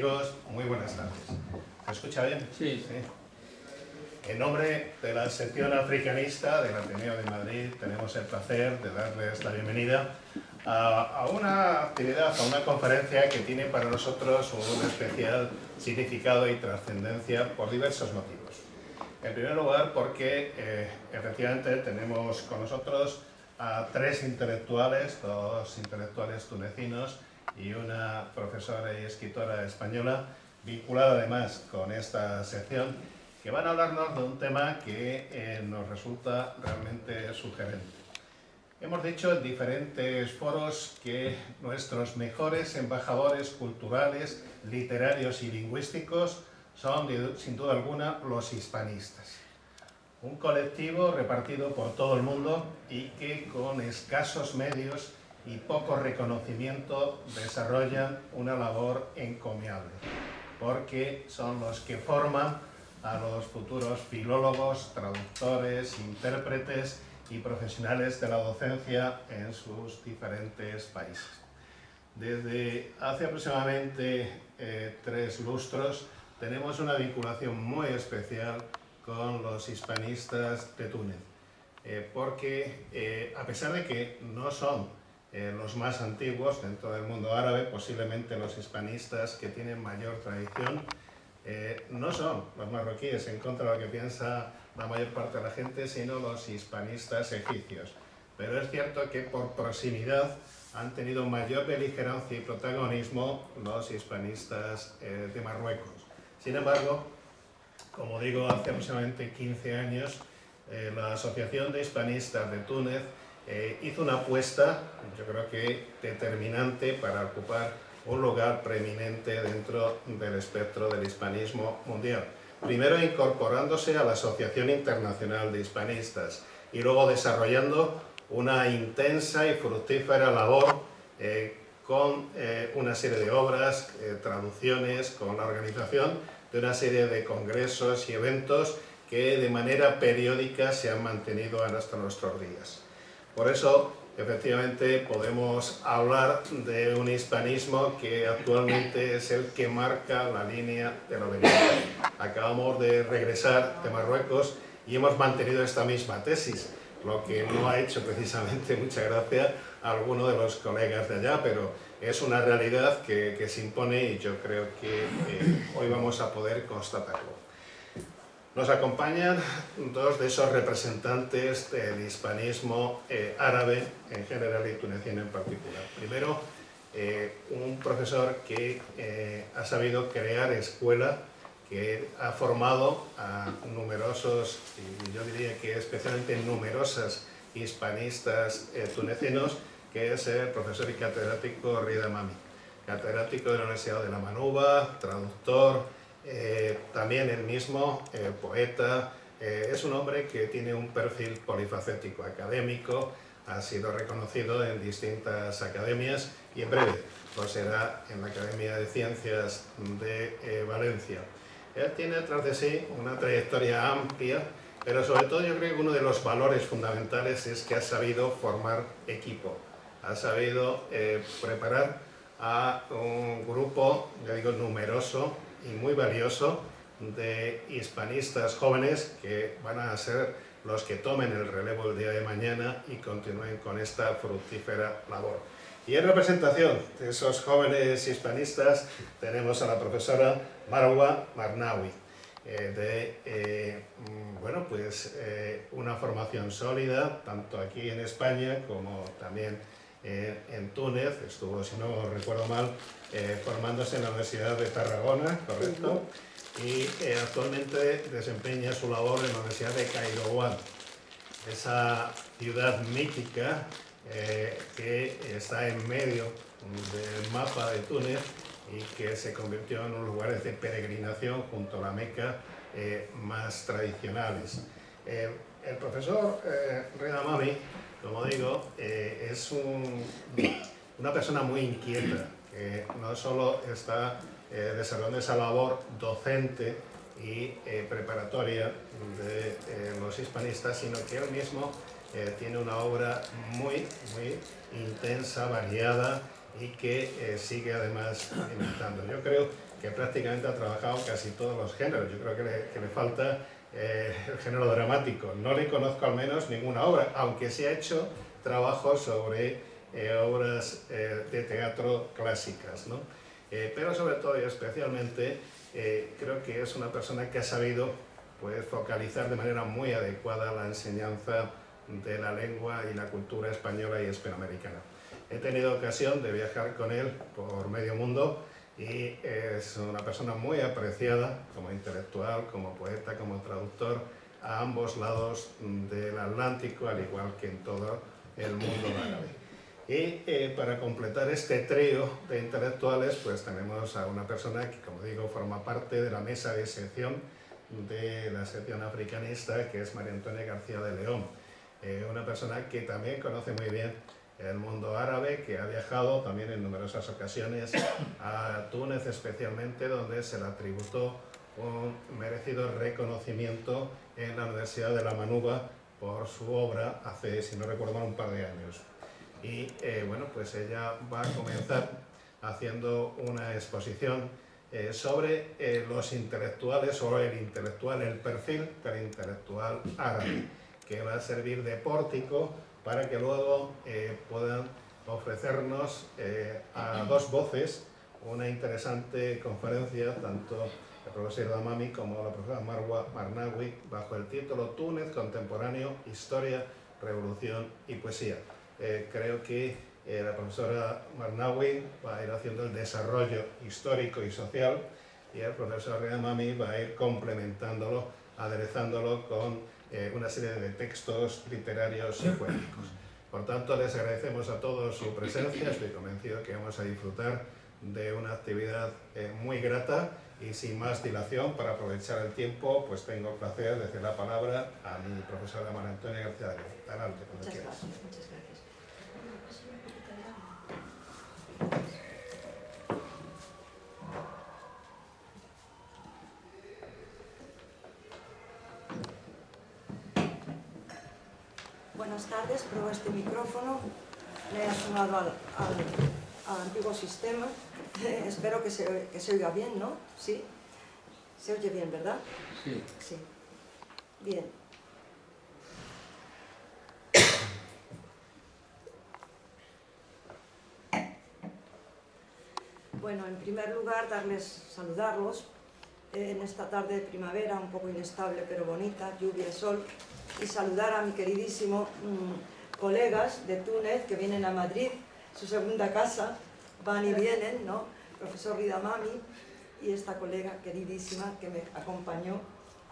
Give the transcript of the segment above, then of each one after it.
amigos, muy buenas tardes. ¿Me escucha bien? Sí. En nombre de la sección africanista del Ateneo de Madrid, tenemos el placer de darles la bienvenida a una actividad, a una conferencia que tiene para nosotros un especial significado y trascendencia por diversos motivos. En primer lugar, porque efectivamente tenemos con nosotros a tres intelectuales, dos intelectuales tunecinos y una profesora y escritora española, vinculada además con esta sección, que van a hablarnos de un tema que nos resulta realmente sugerente. Hemos dicho en diferentes foros que nuestros mejores embajadores culturales, literarios y lingüísticos son, sin duda alguna, los hispanistas. Un colectivo repartido por todo el mundo y que con escasos medios y poco reconocimiento desarrollan una labor encomiable, porque son los que forman a los futuros filólogos, traductores, intérpretes y profesionales de la docencia en sus diferentes países. Desde hace aproximadamente 3 lustros tenemos una vinculación muy especial con los hispanistas de Túnez, porque a pesar de que no son los más antiguos dentro del mundo árabe, posiblemente los hispanistas que tienen mayor tradición, no son los marroquíes, en contra de lo que piensa la mayor parte de la gente, sino los hispanistas egipcios. Pero es cierto que por proximidad han tenido mayor beligerancia y protagonismo los hispanistas de Marruecos. Sin embargo, como digo, hace aproximadamente 15 años, la Asociación de Hispanistas de Túnez hizo una apuesta, yo creo que determinante, para ocupar un lugar preeminente dentro del espectro del hispanismo mundial. Primero incorporándose a la Asociación Internacional de Hispanistas y luego desarrollando una intensa y fructífera labor con una serie de obras, traducciones, con la organización de una serie de congresos y eventos que de manera periódica se han mantenido hasta nuestros días. Por eso, efectivamente, podemos hablar de un hispanismo que actualmente es el que marca la línea de lo venido. Acabamos de regresar de Marruecos y hemos mantenido esta misma tesis, lo que no ha hecho precisamente mucha gracia a alguno de los colegas de allá, pero es una realidad que se impone y yo creo que hoy vamos a poder constatarlo. Nos acompañan dos de esos representantes del hispanismo árabe en general y tunecino en particular. Primero, un profesor que ha sabido crear escuela, que ha formado a numerosos, y yo diría que especialmente numerosas hispanistas tunecinos, que es el profesor y catedrático Rida Mami, catedrático de la Universidad de La Manuba, traductor, también él mismo, poeta. Es un hombre que tiene un perfil polifacético, académico, ha sido reconocido en distintas academias y en breve lo será en la Academia de Ciencias de Valencia. Él tiene tras de sí una trayectoria amplia, pero sobre todo yo creo que uno de los valores fundamentales es que ha sabido formar equipo, ha sabido preparar a un grupo, ya digo, numeroso y muy valioso de hispanistas jóvenes que van a ser los que tomen el relevo el día de mañana y continúen con esta fructífera labor. Y en representación de esos jóvenes hispanistas tenemos a la profesora Marwa Marnaoui, una formación sólida, tanto aquí en España como también en Túnez. Estuvo, si no recuerdo mal, formándose en la Universidad de Tarragona, ¿correcto? Y actualmente desempeña su labor en la Universidad de Kairouan, esa ciudad mítica que está en medio del mapa de Túnez y que se convirtió en unos lugares de peregrinación junto a la Meca más tradicionales. El profesor Rida Mami, como digo, es una persona muy inquieta, que no solo está desarrollando esa labor docente y preparatoria de los hispanistas, sino que él mismo tiene una obra muy intensa, variada y que sigue además imitando. Yo creo que prácticamente ha trabajado casi todos los géneros. Yo creo que le falta el género dramático. No le conozco al menos ninguna obra, aunque se ha hecho trabajo sobre obras de teatro clásicas, ¿no? Pero sobre todo y especialmente creo que es una persona que ha sabido pues, focalizar de manera muy adecuada la enseñanza de la lengua y la cultura española y hispanoamericana. He tenido ocasión de viajar con él por medio mundo y es una persona muy apreciada como intelectual, como poeta, como traductor a ambos lados del Atlántico, al igual que en todo el mundo árabe. Y para completar este trío de intelectuales, pues tenemos a una persona que, como digo, forma parte de la mesa de sección de la sección africanista, que es María Antonia García de León. Una persona que también conoce muy bien el mundo árabe, que ha viajado también en numerosas ocasiones a Túnez especialmente, donde se le tributó un merecido reconocimiento en la Universidad de la Manuba por su obra hace, si no recuerdo mal, un par de años. Y bueno, pues ella va a comenzar haciendo una exposición sobre los intelectuales, o el intelectual, el perfil del intelectual árabe, que va a servir de pórtico para que luego puedan ofrecernos a dos voces una interesante conferencia, tanto el profesor Damami como la profesora Marwa Marnawi, bajo el título Túnez contemporáneo, historia, revolución y poesía. Creo que la profesora Marnawi va a ir haciendo el desarrollo histórico y social y el profesor Damami va a ir complementándolo, aderezándolo con una serie de textos literarios y poéticos. Por tanto, les agradecemos a todos su presencia, estoy convencido que vamos a disfrutar de una actividad muy grata y sin más dilación, para aprovechar el tiempo, pues tengo el placer de hacer la palabra a mi profesora María Antonia García de León. Adelante, cuando quieras. Muchas gracias. Buenas tardes, pruebo este micrófono. Me he sumado al antiguo sistema. Espero que se oiga bien, ¿no? ¿Sí? ¿Se oye bien, verdad? Sí. Sí. Bien. Bueno, en primer lugar, saludarlos en esta tarde de primavera, un poco inestable pero bonita, lluvia, sol, y saludar a mi queridísimo colegas de Túnez que vienen a Madrid, su segunda casa, van y vienen, ¿no? Profesor Rida Mami y esta colega queridísima que me acompañó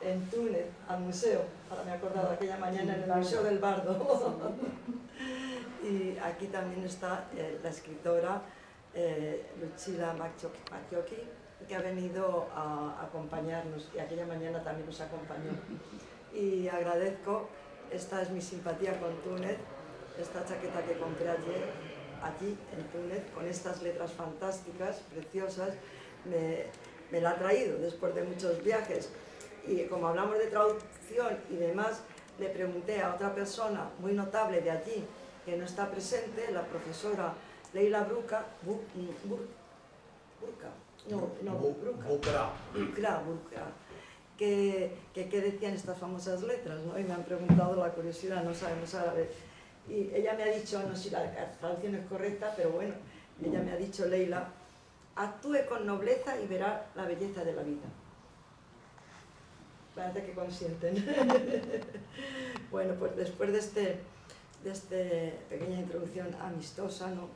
en Túnez al museo, ahora me he acordado aquella mañana en el Museo del Bardo. Y aquí también está la escritora Lucila Macchiochi, que ha venido a acompañarnos y aquella mañana también nos acompañó. Y agradezco, esta es mi simpatía con Túnez, esta chaqueta que compré allí en Túnez, con estas letras fantásticas, preciosas, me la ha traído después de muchos viajes. Y como hablamos de traducción y demás, le pregunté a otra persona muy notable de allí, que no está presente, la profesora Leila Burka, que decían estas famosas letras, ¿no? Y me han preguntado la curiosidad, no sabemos árabe. Y ella me ha dicho, no sé si la traducción es correcta, pero bueno, ella me ha dicho, Leila, actúe con nobleza y verá la belleza de la vida. Parece que consienten. Bueno, pues después de esta pequeña introducción amistosa, ¿no?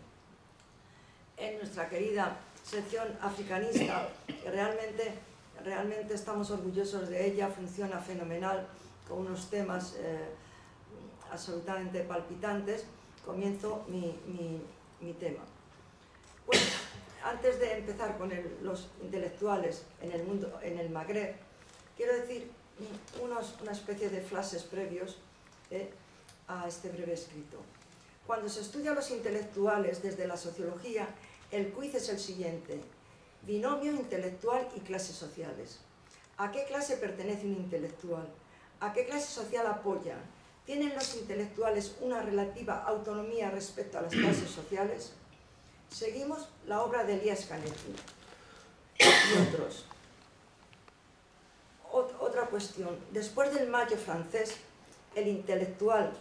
En nuestra querida sección africanista, que realmente estamos orgullosos de ella, funciona fenomenal, con unos temas absolutamente palpitantes. Comienzo mi tema. Bueno, antes de empezar con los intelectuales en el Magreb, quiero decir una especie de flashes previos a este breve escrito. Cuando se estudia a los intelectuales desde la sociología, el quiz es el siguiente: binomio intelectual y clases sociales. ¿A qué clase pertenece un intelectual? ¿A qué clase social apoya? ¿Tienen los intelectuales una relativa autonomía respecto a las clases sociales? Seguimos la obra de Elías Canetti. y otros. Otra cuestión. Después del Mayo francés, el intelectual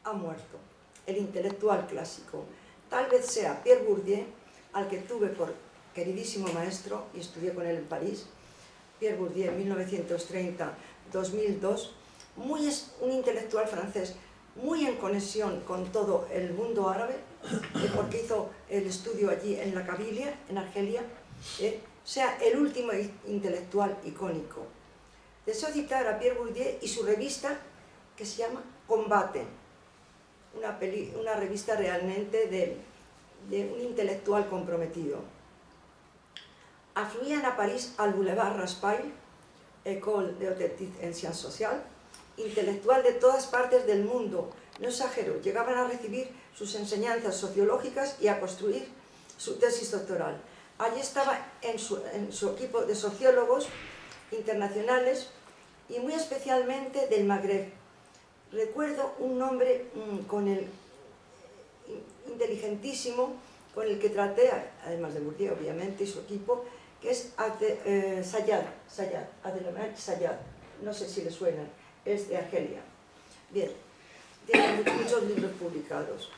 ha muerto. El intelectual clásico. Tal vez sea Pierre Bourdieu, al que tuve por queridísimo maestro y estudié con él en París. Pierre Bourdieu, 1930-2002, un intelectual francés muy en conexión con todo el mundo árabe, porque hizo el estudio allí en la Kabilia, en Argelia, sea el último intelectual icónico. Deseo citar a Pierre Bourdieu y su revista, que se llama Combate, una revista realmente de un intelectual comprometido. Afluían a París al Boulevard Raspail, École de Haute Étude en Sciences Sociales, intelectual de todas partes del mundo, no exagero, llegaban a recibir sus enseñanzas sociológicas y a construir su tesis doctoral. Allí estaba en su equipo de sociólogos internacionales y muy especialmente del Magreb. Recuerdo un nombre inteligentísimo con el que traté, además de Bourdieu obviamente y su equipo, que es Sayad, Abdelhamid Sayad, no sé si le suena, es de Argelia. Bien, tiene muchos libros publicados.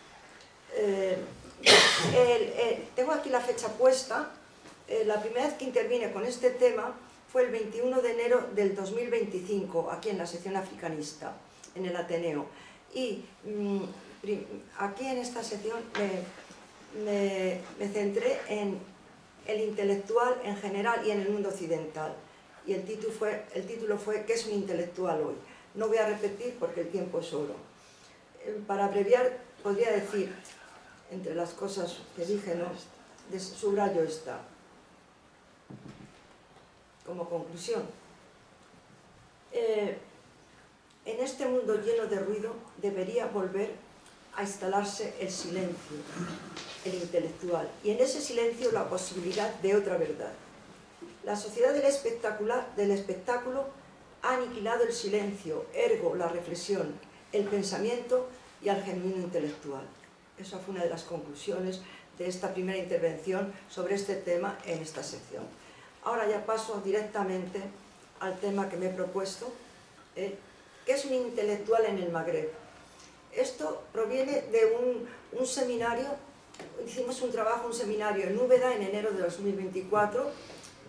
Tengo aquí la fecha puesta. La primera vez que intervine con este tema fue el 21 de enero del 2025, aquí en la sección africanista, en el Ateneo. Y aquí en esta sección me centré en el intelectual en general y en el mundo occidental. Y el título fue ¿qué es un intelectual hoy? No voy a repetir porque el tiempo es oro. Para abreviar, podría decir, entre las cosas que dije, ¿no?, subrayo esta, como conclusión. En este mundo lleno de ruido debería volver a instalarse el silencio, el intelectual, y en ese silencio la posibilidad de otra verdad. La sociedad del espectáculo ha aniquilado el silencio, ergo la reflexión, el pensamiento y al genuino intelectual. Esa fue una de las conclusiones de esta primera intervención sobre este tema en esta sección. Ahora ya paso directamente al tema que me he propuesto, ¿qué es un intelectual en el Magreb? Esto proviene de un seminario, hicimos un seminario en Úbeda en enero de 2024,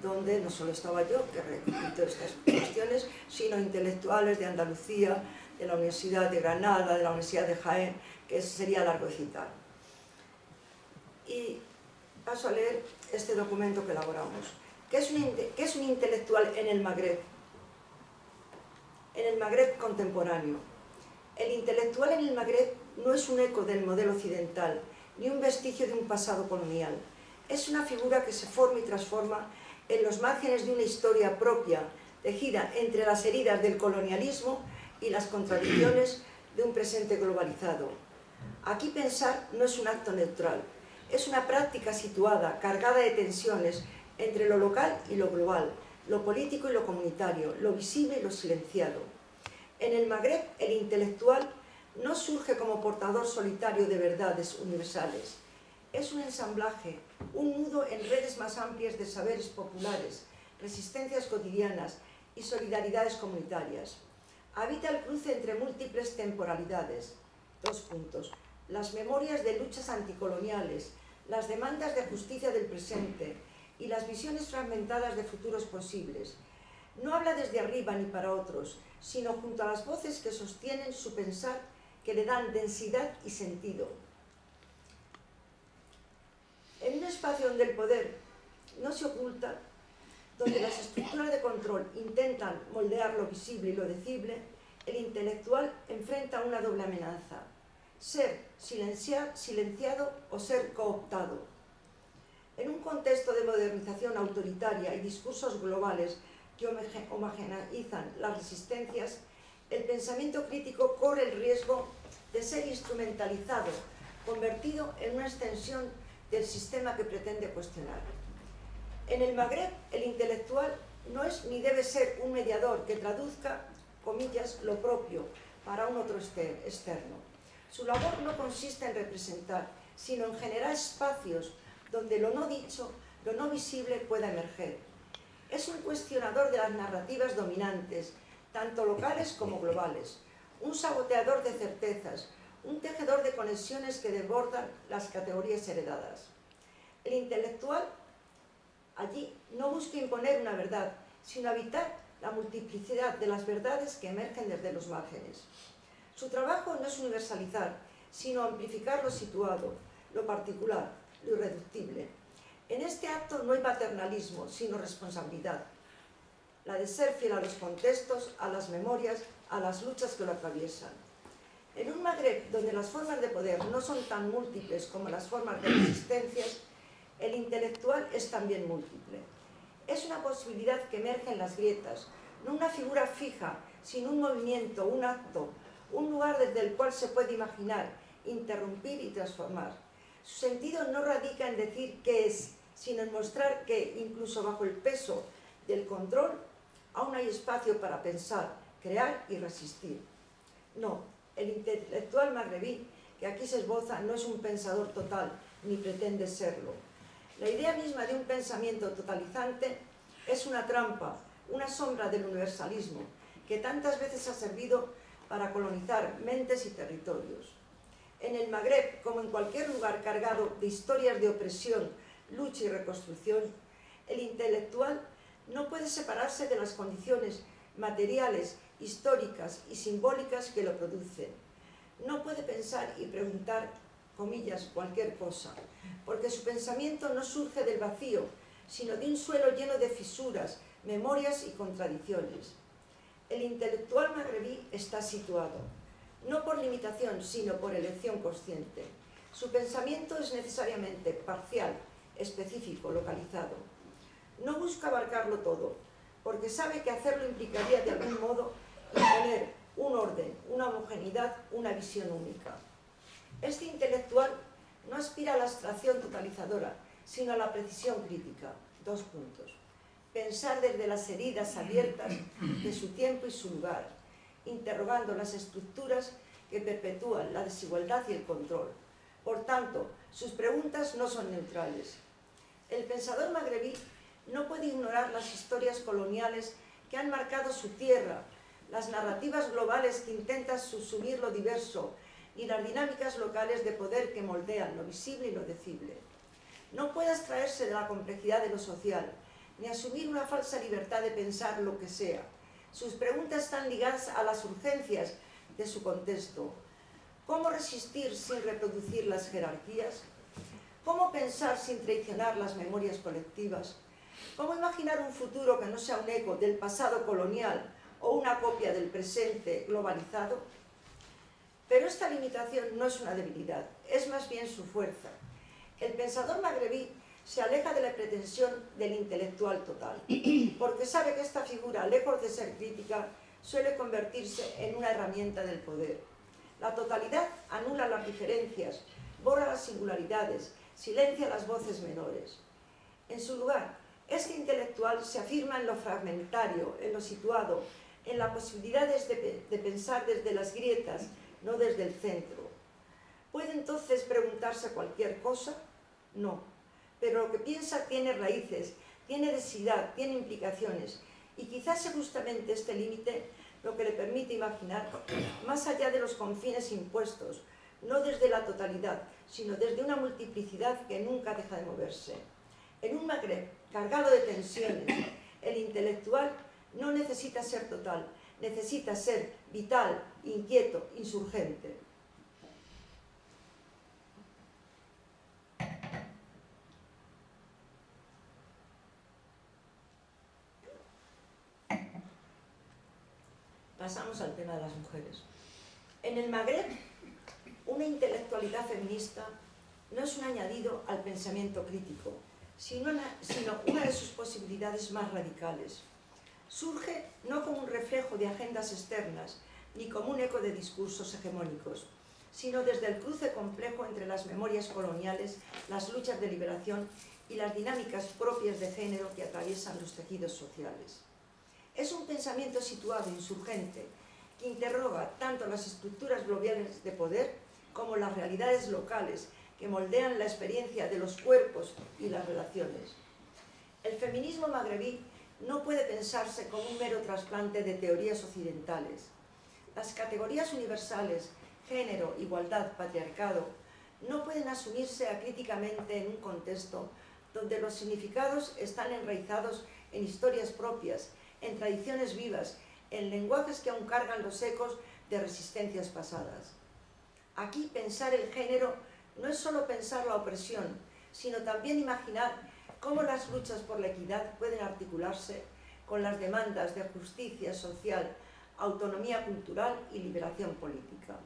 donde no solo estaba yo, que repito estas cuestiones, sino intelectuales de Andalucía, de la Universidad de Granada, de la Universidad de Jaén, que sería largo de citar. Y paso a leer este documento que elaboramos. ¿Qué es un intelectual en el Magreb? En el Magreb contemporáneo. El intelectual en el Magreb no es un eco del modelo occidental, ni un vestigio de un pasado colonial. Es una figura que se forma y transforma en los márgenes de una historia propia, tejida entre las heridas del colonialismo y las contradicciones de un presente globalizado. Aquí pensar no es un acto neutral, es una práctica situada, cargada de tensiones entre lo local y lo global, lo político y lo comunitario, lo visible y lo silenciado. En el Magreb, el intelectual no surge como portador solitario de verdades universales. Es un ensamblaje, un nudo en redes más amplias de saberes populares, resistencias cotidianas y solidaridades comunitarias. Habita el cruce entre múltiples temporalidades. 2 puntos. Las memorias de luchas anticoloniales, las demandas de justicia del presente y las visiones fragmentadas de futuros posibles. No habla desde arriba ni para otros, sino junto a las voces que sostienen su pensar, que le dan densidad y sentido. En un espacio donde el poder no se oculta, donde las estructuras de control intentan moldear lo visible y lo decible, el intelectual enfrenta una doble amenaza: ser silenciado o ser cooptado. En un contexto de modernización autoritaria y discursos globales que homogeneizan las resistencias, el pensamiento crítico corre el riesgo de ser instrumentalizado, convertido en una extensión del sistema que pretende cuestionar. En el Magreb, el intelectual no es ni debe ser un mediador que traduzca, comillas, lo propio para un otro externo. Su labor no consiste en representar, sino en generar espacios donde lo no dicho lo no visible pueda emerger. Es un cuestionador de las narrativas dominantes, tanto locales como globales, un saboteador de certezas, un tejedor de conexiones que desbordan las categorías heredadas. El intelectual allí no busca imponer una verdad, sino habitar la multiplicidad de las verdades que emergen desde los márgenes. Su trabajo no es universalizar, sino amplificar lo situado, lo particular, lo irreductible. En este acto no hay paternalismo, sino responsabilidad, la de ser fiel a los contextos, a las memorias, a las luchas que lo atraviesan. En un Magreb donde las formas de poder no son tan múltiples como las formas de resistencias, el intelectual es también múltiple. Es una posibilidad que emerge en las grietas, no una figura fija, sino un movimiento, un acto, un lugar desde el cual se puede imaginar, interrumpir y transformar. Su sentido no radica en decir qué es, sino en mostrar que, incluso bajo el peso del control, aún hay espacio para pensar, crear y resistir. No, el intelectual magrebí que aquí se esboza no es un pensador total, ni pretende serlo. La idea misma de un pensamiento totalizante es una trampa, una sombra del universalismo, que tantas veces ha servido para colonizar mentes y territorios. En el Magreb, como en cualquier lugar cargado de historias de opresión, lucha y reconstrucción, el intelectual no puede separarse de las condiciones materiales, históricas y simbólicas que lo producen. No puede pensar y preguntar, comillas, cualquier cosa, porque su pensamiento no surge del vacío, sino de un suelo lleno de fisuras, memorias y contradicciones. El intelectual magrebí está situado, no por limitación, sino por elección consciente. Su pensamiento es necesariamente parcial, específico, localizado. No busca abarcarlo todo, porque sabe que hacerlo implicaría de algún modo imponer un orden, una homogeneidad, una visión única. Este intelectual no aspira a la abstracción totalizadora, sino a la precisión crítica. 2 puntos. Pensar desde las heridas abiertas de su tiempo y su lugar, interrogando las estructuras que perpetúan la desigualdad y el control. Por tanto, sus preguntas no son neutrales. El pensador magrebí no puede ignorar las historias coloniales que han marcado su tierra, las narrativas globales que intentan subsumir lo diverso y las dinámicas locales de poder que moldean lo visible y lo decible. No puede abstraerse de la complejidad de lo social, ni asumir una falsa libertad de pensar lo que sea. Sus preguntas están ligadas a las urgencias de su contexto. ¿Cómo resistir sin reproducir las jerarquías? ¿Cómo pensar sin traicionar las memorias colectivas? ¿Cómo imaginar un futuro que no sea un eco del pasado colonial o una copia del presente globalizado? Pero esta limitación no es una debilidad, es más bien su fuerza. El pensador magrebí se aleja de la pretensión del intelectual total, porque sabe que esta figura, lejos de ser crítica, suele convertirse en una herramienta del poder. La totalidad anula las diferencias, borra las singularidades, silencia las voces menores. En su lugar, este intelectual se afirma en lo fragmentario, en lo situado, en las posibilidades de pensar desde las grietas, no desde el centro. ¿Puede entonces preguntarse cualquier cosa? No, pero lo que piensa tiene raíces, tiene densidad, tiene implicaciones, y quizás es justamente este límite lo que le permite imaginar más allá de los confines impuestos, no desde la totalidad, sino desde una multiplicidad que nunca deja de moverse. En un Magreb cargado de tensiones, el intelectual no necesita ser total, necesita ser vital, inquieto, insurgente. Pasamos al tema de las mujeres. En el Magreb, una intelectualidad feminista no es un añadido al pensamiento crítico, sino una de sus posibilidades más radicales. Surge no como un reflejo de agendas externas, ni como un eco de discursos hegemónicos, sino desde el cruce complejo entre las memorias coloniales, las luchas de liberación y las dinámicas propias de género que atraviesan los tejidos sociales. Es un pensamiento situado, insurgente, que interroga tanto las estructuras globales de poder como las realidades locales que moldean la experiencia de los cuerpos y las relaciones. El feminismo magrebí no puede pensarse como un mero trasplante de teorías occidentales. Las categorías universales, género, igualdad, patriarcado, no pueden asumirse acríticamente en un contexto donde los significados están enraizados en historias propias, en tradiciones vivas, en lenguajes que aún cargan los ecos de resistencias pasadas. Aquí pensar el género no es solo pensar la opresión, sino también imaginar cómo las luchas por la equidad pueden articularse con las demandas de justicia social, autonomía cultural y liberación política.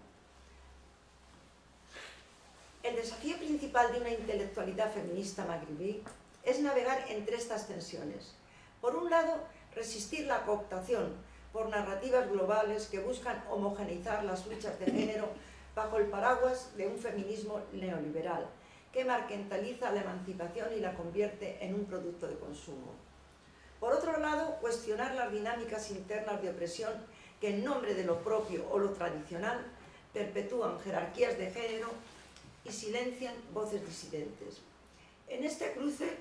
El desafío principal de una intelectualidad feminista magrebí es navegar entre estas tensiones. Por un lado, resistir la cooptación por narrativas globales que buscan homogeneizar las luchas de género bajo el paraguas de un feminismo neoliberal, que mercantiliza la emancipación y la convierte en un producto de consumo. Por otro lado, cuestionar las dinámicas internas de opresión que en nombre de lo propio o lo tradicional perpetúan jerarquías de género y silencian voces disidentes. En este cruce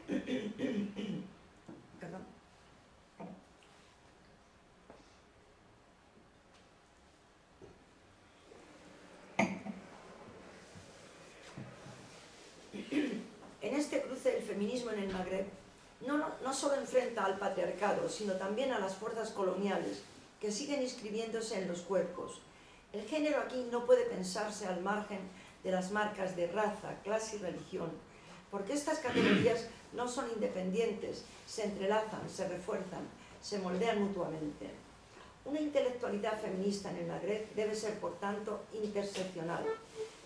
el feminismo en el Magreb no solo enfrenta al patriarcado, sino también a las fuerzas coloniales que siguen inscribiéndose en los cuerpos. El género aquí no puede pensarse al margen de las marcas de raza, clase y religión, porque estas categorías no son independientes, se entrelazan, se refuerzan, se moldean mutuamente. Una intelectualidad feminista en el Magreb debe ser, por tanto, interseccional,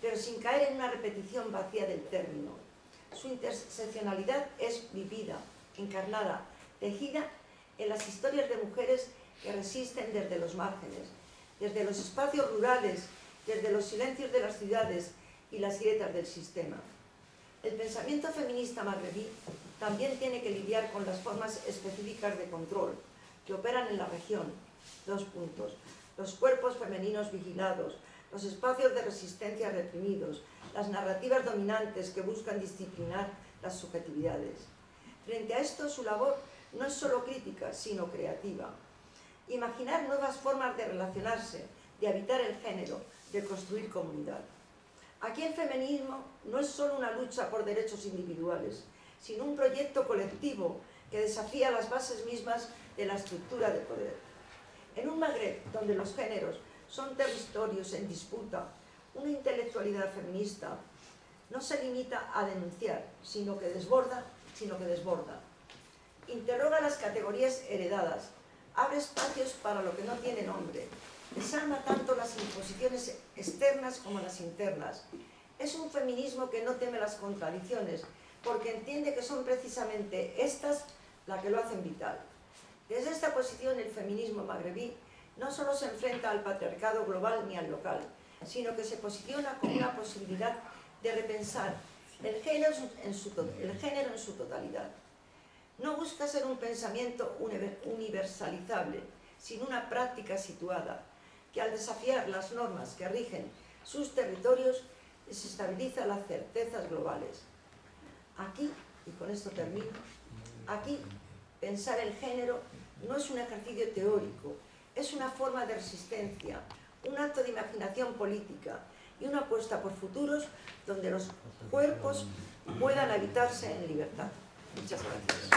pero sin caer en una repetición vacía del término. Su interseccionalidad es vivida, encarnada, tejida en las historias de mujeres que resisten desde los márgenes, desde los espacios rurales, desde los silencios de las ciudades y las grietas del sistema. El pensamiento feminista magrebí también tiene que lidiar con las formas específicas de control que operan en la región. Dos puntos: los cuerpos femeninos vigilados, los espacios de resistencia reprimidos, las narrativas dominantes que buscan disciplinar las subjetividades. Frente a esto, su labor no es solo crítica, sino creativa. Imaginar nuevas formas de relacionarse, de habitar el género, de construir comunidad. Aquí el feminismo no es solo una lucha por derechos individuales, sino un proyecto colectivo que desafía las bases mismas de la estructura de poder. En un Magreb donde los géneros son territorios en disputa, una intelectualidad feminista no se limita a denunciar, sino que desborda. Interroga las categorías heredadas, abre espacios para lo que no tiene nombre, desarma tanto las imposiciones externas como las internas. Es un feminismo que no teme las contradicciones, porque entiende que son precisamente estas las que lo hacen vital. Desde esta posición, el feminismo magrebí no solo se enfrenta al patriarcado global ni al local, sino que se posiciona como una posibilidad de repensar el género en su totalidad. No busca ser un pensamiento universalizable, sino una práctica situada, que al desafiar las normas que rigen sus territorios, desestabiliza las certezas globales. Aquí, y con esto termino, aquí pensar el género no es un ejercicio teórico, es una forma de resistencia, un acto de imaginación política y una apuesta por futuros donde los cuerpos puedan habitarse en libertad. Muchas gracias.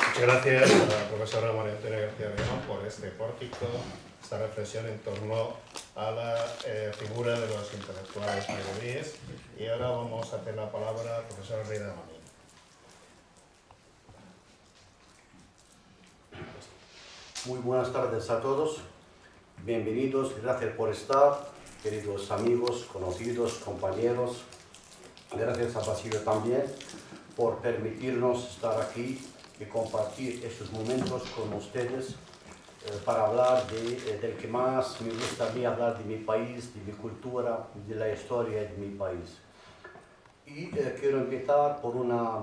Muchas gracias a la profesora María Antonia García León por este pórtico, esta reflexión en torno a la figura de los intelectuales magrebíes. Y ahora vamos a hacer la palabra al profesor Reina Mamín. Muy buenas tardes a todos, bienvenidos, gracias por estar, queridos amigos, conocidos, compañeros. Gracias a Basilio también por permitirnos estar aquí y compartir estos momentos con ustedes para hablar del que más me gusta a mí hablar, de mi país, de mi cultura, de la historia de mi país. Y quiero empezar por una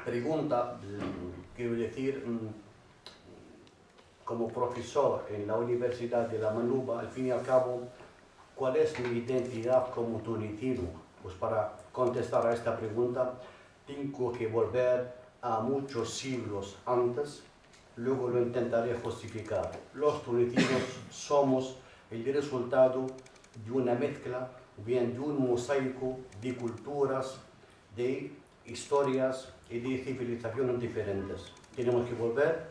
pregunta, quiero decir, como profesor en la Universidad de La Manuba, al fin y al cabo, ¿cuál es mi identidad como tunecino? Pues para contestar a esta pregunta, tengo que volver a muchos siglos antes, luego lo intentaré justificar. Los tunecinos somos el resultado de una mezcla, bien de un mosaico de culturas, de historias y de civilizaciones diferentes. Tenemos que volver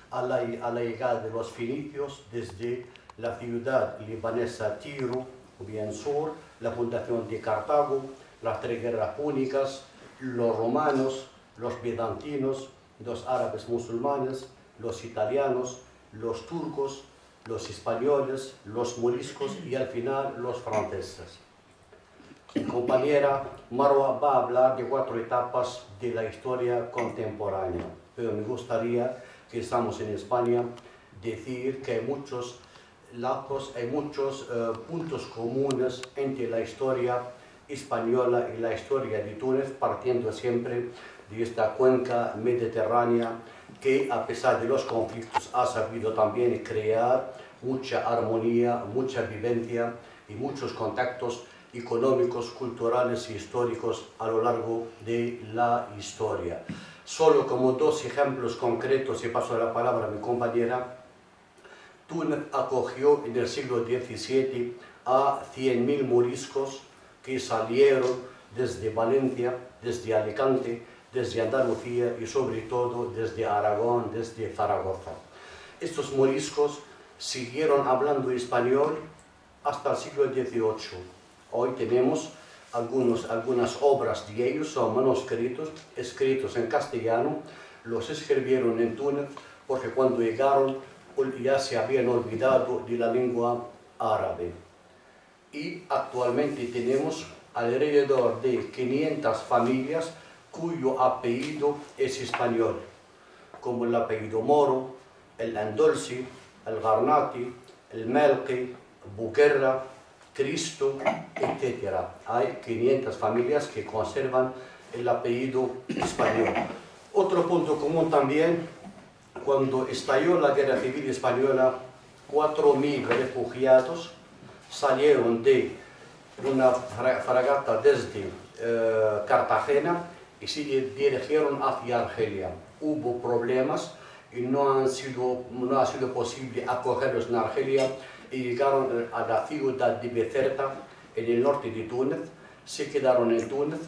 a la llegada de los fenicios desde la ciudad libanesa Tiro, o bien Sur, la fundación de Cartago, las tres guerras púnicas, los romanos, los bizantinos, los árabes musulmanes, los italianos, los turcos, los españoles, los moriscos y al final los franceses. Mi compañera Marwa va a hablar de 4 etapas de la historia contemporánea, pero me gustaría, que estamos en España, decir que hay muchos lazos, hay muchos puntos comunes entre la historia española y la historia de Túnez, partiendo siempre de esta cuenca mediterránea que, a pesar de los conflictos, ha sabido también crear mucha armonía, mucha vivencia y muchos contactos económicos, culturales y históricos a lo largo de la historia. Solo como 2 ejemplos concretos, y paso la palabra a mi compañera, Túnez acogió en el siglo XVII a 100.000 moriscos que salieron desde Valencia, desde Alicante, desde Andalucía y sobre todo desde Aragón, desde Zaragoza. Estos moriscos siguieron hablando español hasta el siglo XVIII. Hoy tenemos algunas obras de ellos, son manuscritos, escritos en castellano, los escribieron en Túnez porque cuando llegaron ya se habían olvidado de la lengua árabe. Y actualmente tenemos alrededor de 500 familias cuyo apellido es español, como el apellido Moro, el Andolsi, el Garnati, el Melqui, Buquerra, Cristo, etc. Hay 500 familias que conservan el apellido español. Otro punto común también, cuando estalló la Guerra Civil Española, 4.000 refugiados salieron de una fragata desde Cartagena y se dirigieron hacia Argelia. Hubo problemas y no ha sido posible acogerlos en Argelia y llegaron a la ciudad de Bizerta, en el norte de Túnez, se quedaron en Túnez,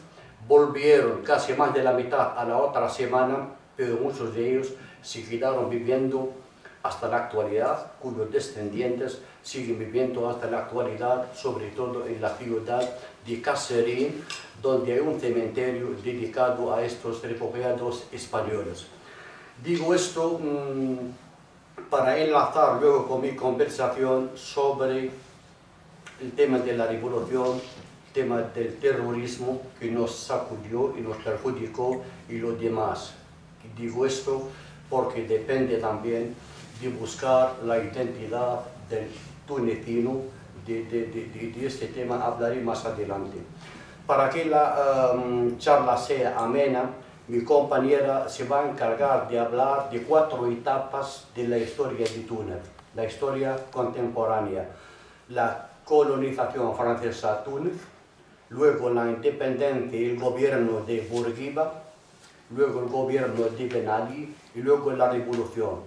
volvieron casi más de la mitad a la otra semana, pero muchos de ellos se quedaron viviendo hasta la actualidad, cuyos descendientes siguen viviendo hasta la actualidad, sobre todo en la ciudad de Caserín, donde hay un cementerio dedicado a estos refugiados españoles. Digo esto para enlazar luego con mi conversación sobre el tema de la revolución, el tema del terrorismo que nos sacudió y nos perjudicó y lo demás. Digo esto porque depende también de buscar la identidad del tunecino, de este tema hablaré más adelante. Para que la charla sea amena, mi compañera se va a encargar de hablar de 4 etapas de la historia de Túnez, la historia contemporánea, la colonización francesa a Túnez, luego la independencia y el gobierno de Bourguiba, luego el gobierno de Ben Ali y luego la revolución.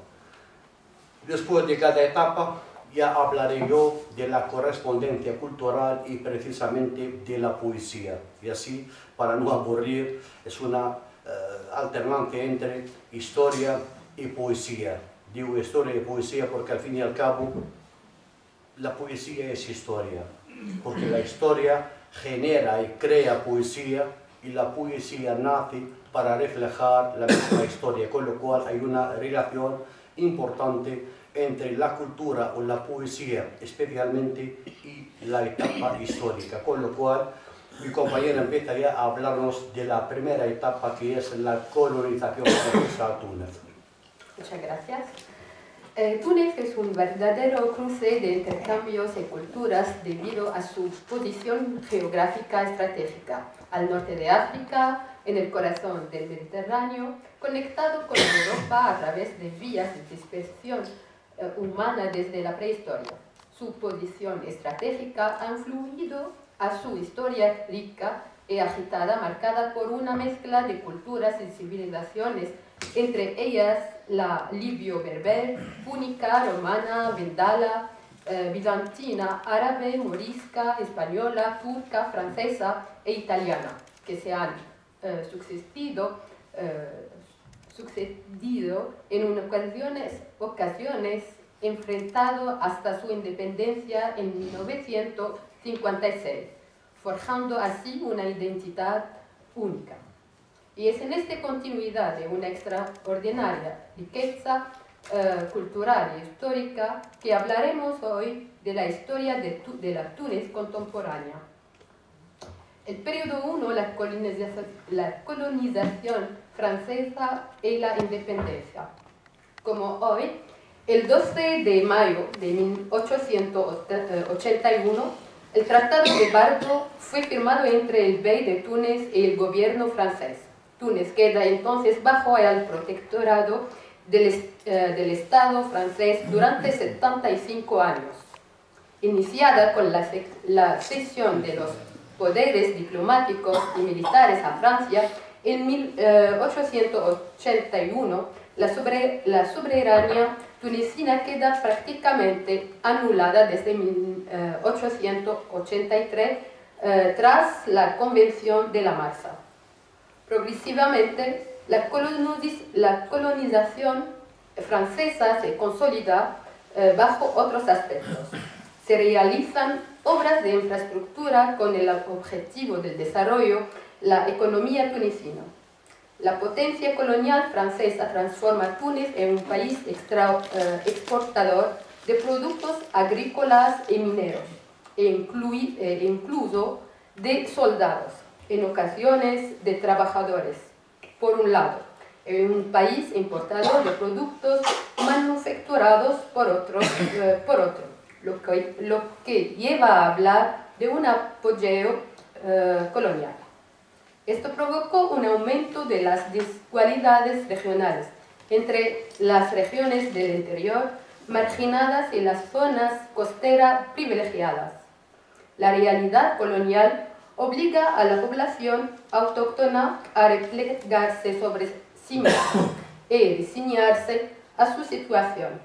Después de cada etapa ya hablaré yo de la correspondencia cultural y precisamente de la poesía. Y así, para no aburrir, es una alternancia entre historia y poesía. Digo historia y poesía porque al fin y al cabo la poesía es historia, porque la historia genera y crea poesía y la poesía nace para reflejar la misma historia, con lo cual hay una relación importante entre la cultura o la poesía especialmente y la etapa histórica, con lo cual mi compañera empieza ya a hablarnos de la primera etapa, que es la colonización francesa a Túnez. Muchas gracias. Túnez es un verdadero cruce de intercambios y culturas debido a su posición geográfica estratégica, al norte de África, en el corazón del Mediterráneo, conectado con Europa a través de vías de dispersión humana desde la prehistoria. Su posición estratégica ha influido a su historia rica y agitada, marcada por una mezcla de culturas y civilizaciones, entre ellas la libio-berber, púnica, romana, vendala, bizantina, árabe, morisca, española, turca, francesa e italiana, que se han sucedido en ocasiones enfrentado hasta su independencia en 1956, forjando así una identidad única. Y es en esta continuidad de una extraordinaria riqueza cultural y histórica que hablaremos hoy de la historia de la Túnez contemporánea. El periodo 1, la colonización francesa y la independencia. Como hoy, el 12 de mayo de 1881, el Tratado de Bardo fue firmado entre el Bey de Túnez y el gobierno francés. Túnez queda entonces bajo el protectorado del Estado francés durante 75 años. Iniciada con la cesión de los poderes diplomáticos y militares a Francia, en 1881 la soberanía tunecina queda prácticamente anulada desde 1883 tras la Convención de la Marsa. Progresivamente, la colonización francesa se consolida bajo otros aspectos. Se realizan obras de infraestructura con el objetivo del desarrollo de la economía tunecina. La potencia colonial francesa transforma Túnez en un país exportador de productos agrícolas y mineros, e incluso de soldados, en ocasiones de trabajadores, por un lado, en un país importador de productos manufacturados por otro, lo que lleva a hablar de un apogeo colonial. Esto provocó un aumento de las desigualdades regionales entre las regiones del interior marginadas y las zonas costeras privilegiadas. La realidad colonial obliga a la población autóctona a replegarse sobre sí misma y diseñarse a su situación.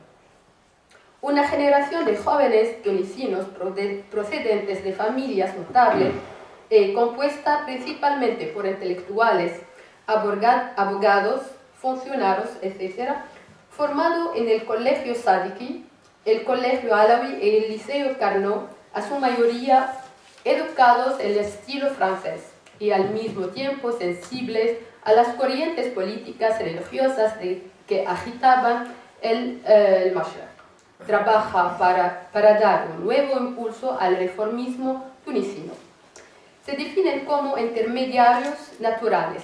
Una generación de jóvenes tunecinos procedentes de familias notables, compuesta principalmente por intelectuales, abogados, funcionarios, etc., formado en el Colegio Sadiki, el Colegio Alawi y el Liceo Carnot, a su mayoría educados en el estilo francés y al mismo tiempo sensibles a las corrientes políticas religiosas que agitaban el Mashrek. Trabaja para dar un nuevo impulso al reformismo tunecino. Se definen como intermediarios naturales,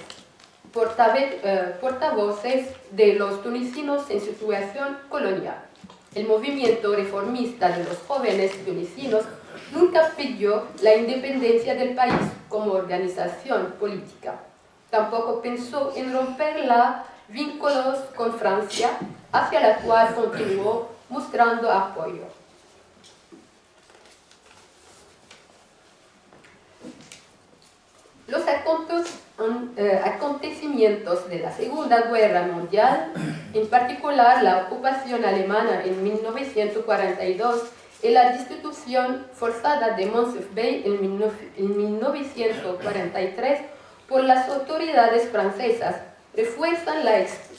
portavoces de los tunecinos en situación colonial. El movimiento reformista de los jóvenes tunecinos nunca pidió la independencia del país como organización política. Tampoco pensó en romper los vínculos con Francia, hacia la cual continuó mostrando apoyo. Los acontecimientos de la Segunda Guerra Mundial, en particular la ocupación alemana en 1942 y la destitución forzada de Moncef Bey en 1943 por las autoridades francesas, refuerzan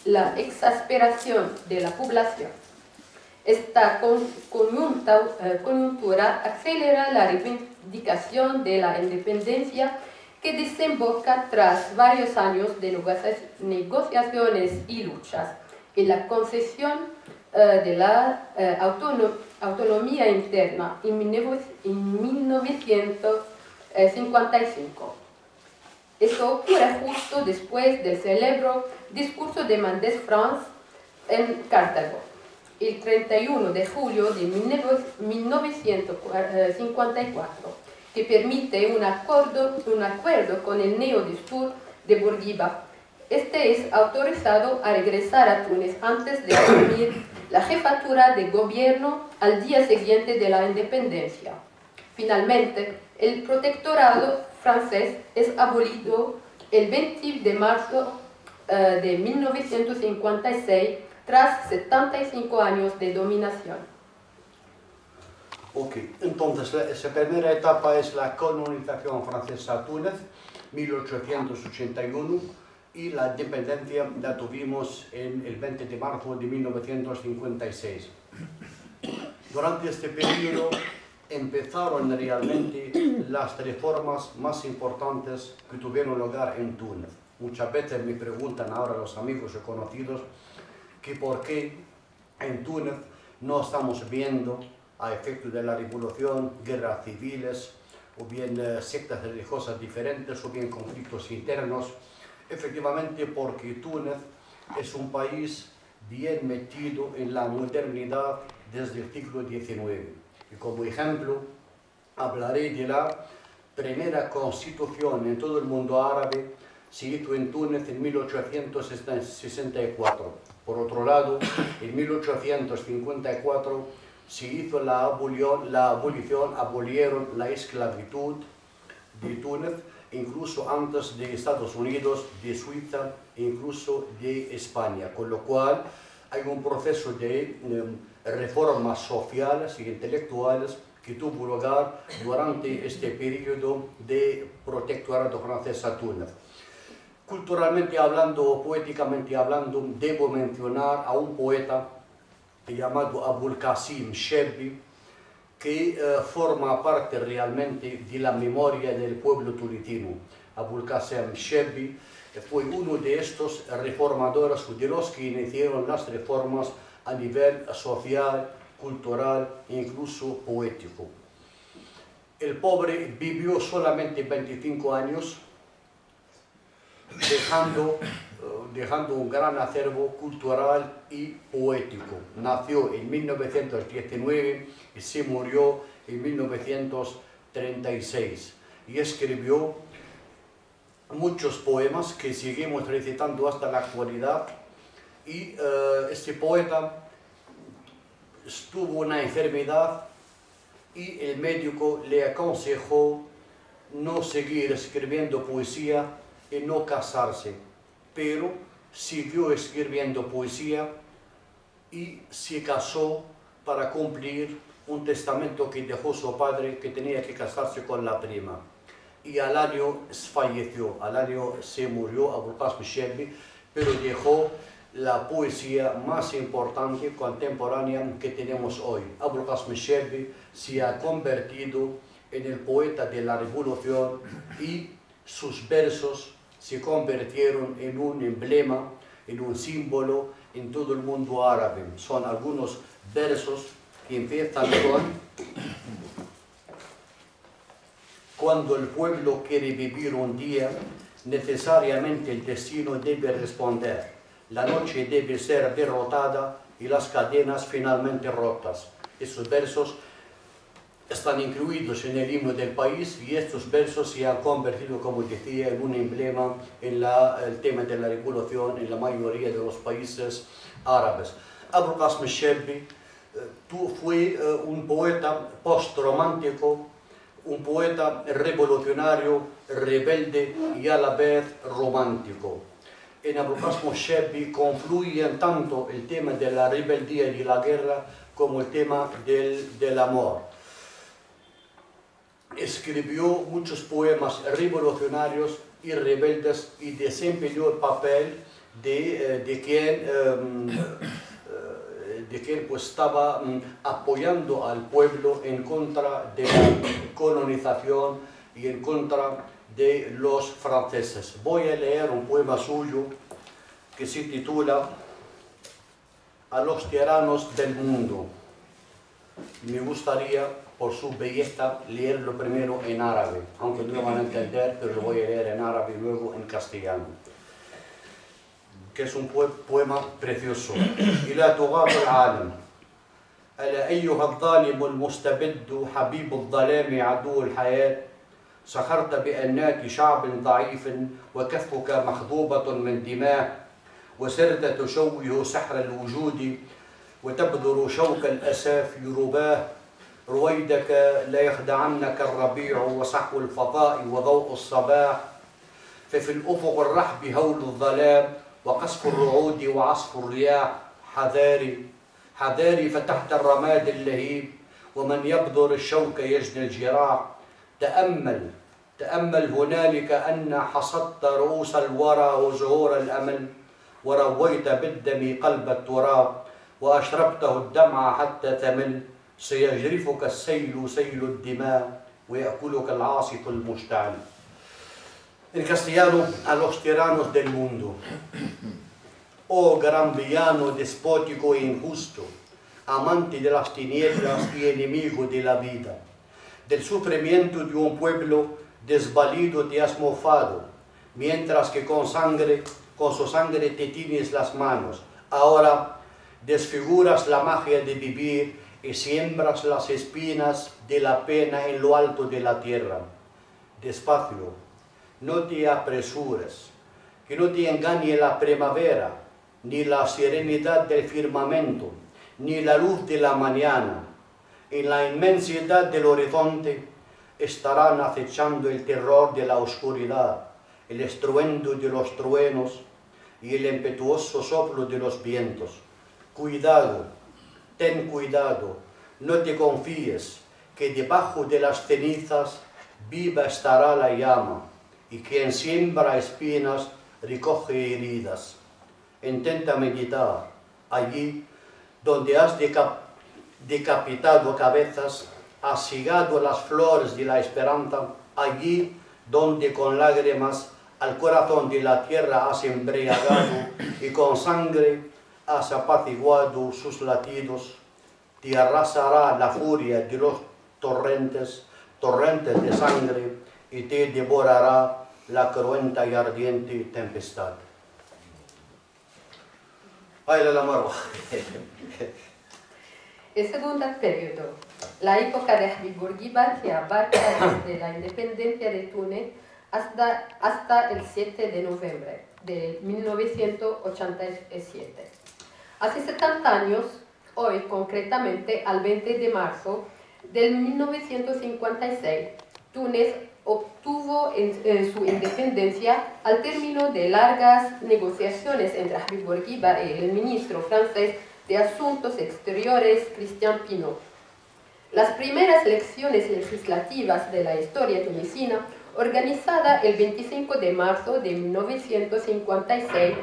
la exasperación de la población. Esta coyuntura acelera la reivindicación de la independencia que desemboca tras varios años de negociaciones y luchas en la concesión de la autonomía interna en 1955. Esto ocurre justo después del célebre discurso de Mendès France en Cartago, el 31 de julio de 1954, que permite un acuerdo con el Neo-Distur de Bourguiba. Este es autorizado a regresar a Túnez antes de asumir la jefatura de gobierno al día siguiente de la independencia. Finalmente, el protectorado francés es abolido el 20 de marzo de 1956 tras 75 años de dominación. Ok, entonces esa primera etapa es la colonización francesa a Túnez, 1881, y la independencia la tuvimos en el 20 de marzo de 1956. Durante este periodo empezaron realmente las reformas más importantes que tuvieron lugar en Túnez. Muchas veces me preguntan ahora los amigos y conocidos que por qué en Túnez no estamos viendo a efectos de la revolución, guerras civiles, o bien sectas religiosas diferentes, o bien conflictos internos. Efectivamente, porque Túnez es un país bien metido en la modernidad desde el siglo XIX. Y como ejemplo, hablaré de la primera constitución en todo el mundo árabe, se hizo en Túnez en 1864. Por otro lado, en 1854 se hizo la abolición, abolieron la esclavitud de Túnez, incluso antes de Estados Unidos, de Suiza e incluso de España, con lo cual hay un proceso de reformas sociales e intelectuales que tuvo lugar durante este periodo de protectorado francés a Túnez. Culturalmente hablando o poéticamente hablando, debo mencionar a un poeta llamado Abul Qasim Chebbi, que forma parte realmente de la memoria del pueblo tunecino. Abul Qasim Chebbi fue uno de estos reformadores, de los que iniciaron las reformas a nivel social, cultural e incluso poético. El pobre vivió solamente 25 años, dejando un gran acervo cultural y poético. Nació en 1919 y se murió en 1936 y escribió muchos poemas que seguimos recitando hasta la actualidad. Y este poeta tuvo una enfermedad y el médico le aconsejó no seguir escribiendo poesía y no casarse, pero siguió escribiendo poesía y se casó para cumplir un testamento que dejó su padre, que tenía que casarse con la prima. Y al año falleció, al año se murió Abul Qasim Chebbi, pero dejó la poesía más importante contemporánea que tenemos hoy. Abul Qasim Chebbi se ha convertido en el poeta de la revolución y sus versos se convirtieron en un emblema, en un símbolo en todo el mundo árabe. Son algunos versos que empiezan con: cuando el pueblo quiere vivir un día, necesariamente el destino debe responder. La noche debe ser derrotada y las cadenas finalmente rotas. Estos versos están incluidos en el himno del país y estos versos se han convertido, como decía, en un emblema en el tema de la revolución en la mayoría de los países árabes. Abul Qasim Chebbi fue un poeta postromántico, un poeta revolucionario, rebelde y a la vez romántico. En Abul Qasim Chebbi confluyen tanto el tema de la rebeldía y la guerra como el tema del amor. Escribió muchos poemas revolucionarios y rebeldes y desempeñó el papel de quien pues estaba apoyando al pueblo en contra de la colonización y en contra de los franceses. Voy a leer un poema suyo que se titula A los tiranos del mundo. Me gustaría, por su belleza, leerlo primero en árabe, aunque no lo van a entender, pero lo voy a leer en árabe y luego en castellano, que es un poema precioso. إلى طغاة العالم ألا أيها الظالم المستبد حبيب الظلام عدو الحياة سخرت بأنات شعب ضعيف وكفك مخضوبة من دماء وسرت تشوه سحر الوجود وتبذر شوك الأساف رباه رويدك لا يخدعنك الربيع وصحو الفضاء وضوء الصباح، ففي الأفق الرحب هول الظلام وقصف الرعود وعصف الرياح. حذاري حذاري فتحت الرماد اللهيب، ومن يبذر الشوك يجني الجراح. تأمل تأمل هنالك أن حصدت رؤوس الورى وزهور الأمل، ورويت بالدم قلب التراب وأشربته الدمع حتى تمل. سيجرفك السيل سيل الدماء ويأكلك العاصف المشتعل. En castellano, a los tiranos del mundo: oh gran villano despótico e injusto, amante de las tinieblas y enemigo de la vida, del sufrimiento de un pueblo desvalido te has mofado, mientras que con su sangre te tiñes las manos. Ahora desfiguras la magia de vivir y siembras las espinas de la pena en lo alto de la tierra. Despacio, no te apresures, que no te engañe la primavera, ni la serenidad del firmamento, ni la luz de la mañana. En la inmensidad del horizonte estarán acechando el terror de la oscuridad, el estruendo de los truenos y el impetuoso soplo de los vientos. Cuidado, ten cuidado, no te confíes, que debajo de las cenizas viva estará la llama, y quien siembra espinas recoge heridas. Intenta meditar, allí donde has decapitado cabezas, has cegado las flores de la esperanza, allí donde con lágrimas al corazón de la tierra has embriagado y con sangre has apaciguado sus latidos. Te arrasará la furia de los torrentes de sangre, y te devorará la cruenta y ardiente tempestad. ¡Ay, la Marwa! El segundo periodo, la época de Habib Bourguiba, que abarca desde la independencia de Túnez hasta el 7 de noviembre de 1987. Hace 70 años, hoy concretamente al 20 de marzo de 1956, Túnez obtuvo su independencia al término de largas negociaciones entre Habib Bourguiba y el ministro francés de Asuntos Exteriores, Christian Pineau. Las primeras elecciones legislativas de la historia tunecina, organizada el 25 de marzo de 1956,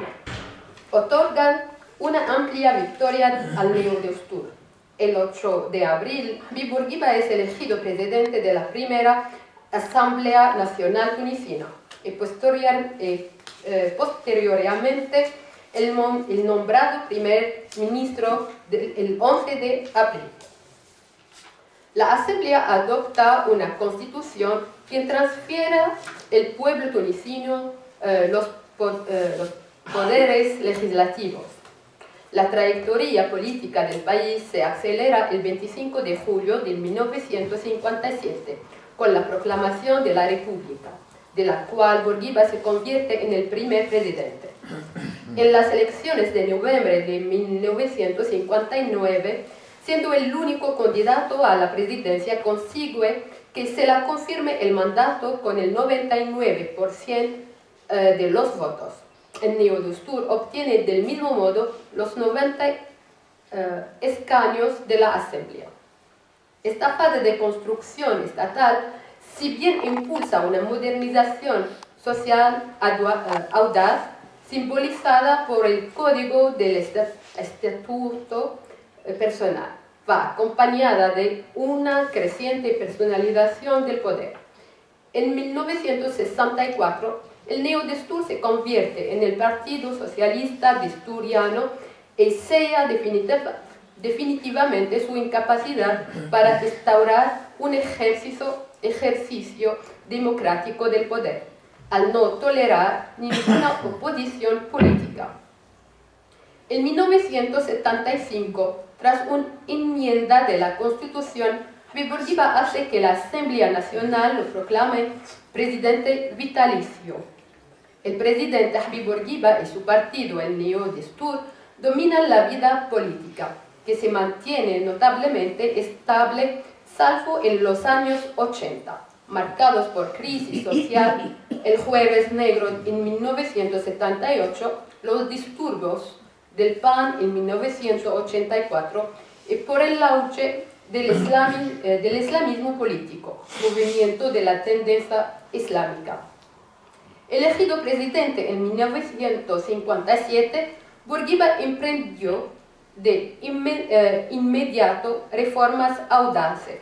otorgan una amplia victoria al Neo-Destour. El 8 de abril, Habib Bourguiba es elegido presidente de la primera Asamblea Nacional Tunecina y posteriormente el nombrado primer ministro el 11 de abril. La Asamblea adopta una constitución que transfiere al pueblo tunecino los poderes legislativos. La trayectoria política del país se acelera el 25 de julio de 1957 con la proclamación de la República, de la cual Bourguiba se convierte en el primer presidente. En las elecciones de noviembre de 1959, siendo el único candidato a la presidencia, consigue que se le confirme el mandato con el 99% de los votos. El Neo-Destour obtiene del mismo modo los 90 escaños de la Asamblea. Esta fase de construcción estatal, si bien impulsa una modernización social audaz, simbolizada por el código del estatuto personal, va acompañada de una creciente personalización del poder. En 1964, el Neo-Destour se convierte en el Partido Socialista Desturiano y sella definitivamente su incapacidad para instaurar un ejercicio democrático del poder, al no tolerar ninguna oposición política. En 1975, tras una enmienda de la Constitución, Bourguiba hace que la Asamblea Nacional lo proclame presidente vitalicio. El presidente Habib Bourguiba y su partido, el Neo-Destour, dominan la vida política, que se mantiene notablemente estable salvo en los años 80, marcados por crisis social, el Jueves Negro en 1978, los disturbios del PAN en 1984 y por el auge del islamismo político, movimiento de la tendencia islámica. Elegido presidente en 1957, Bourguiba emprendió de inmediato reformas audaces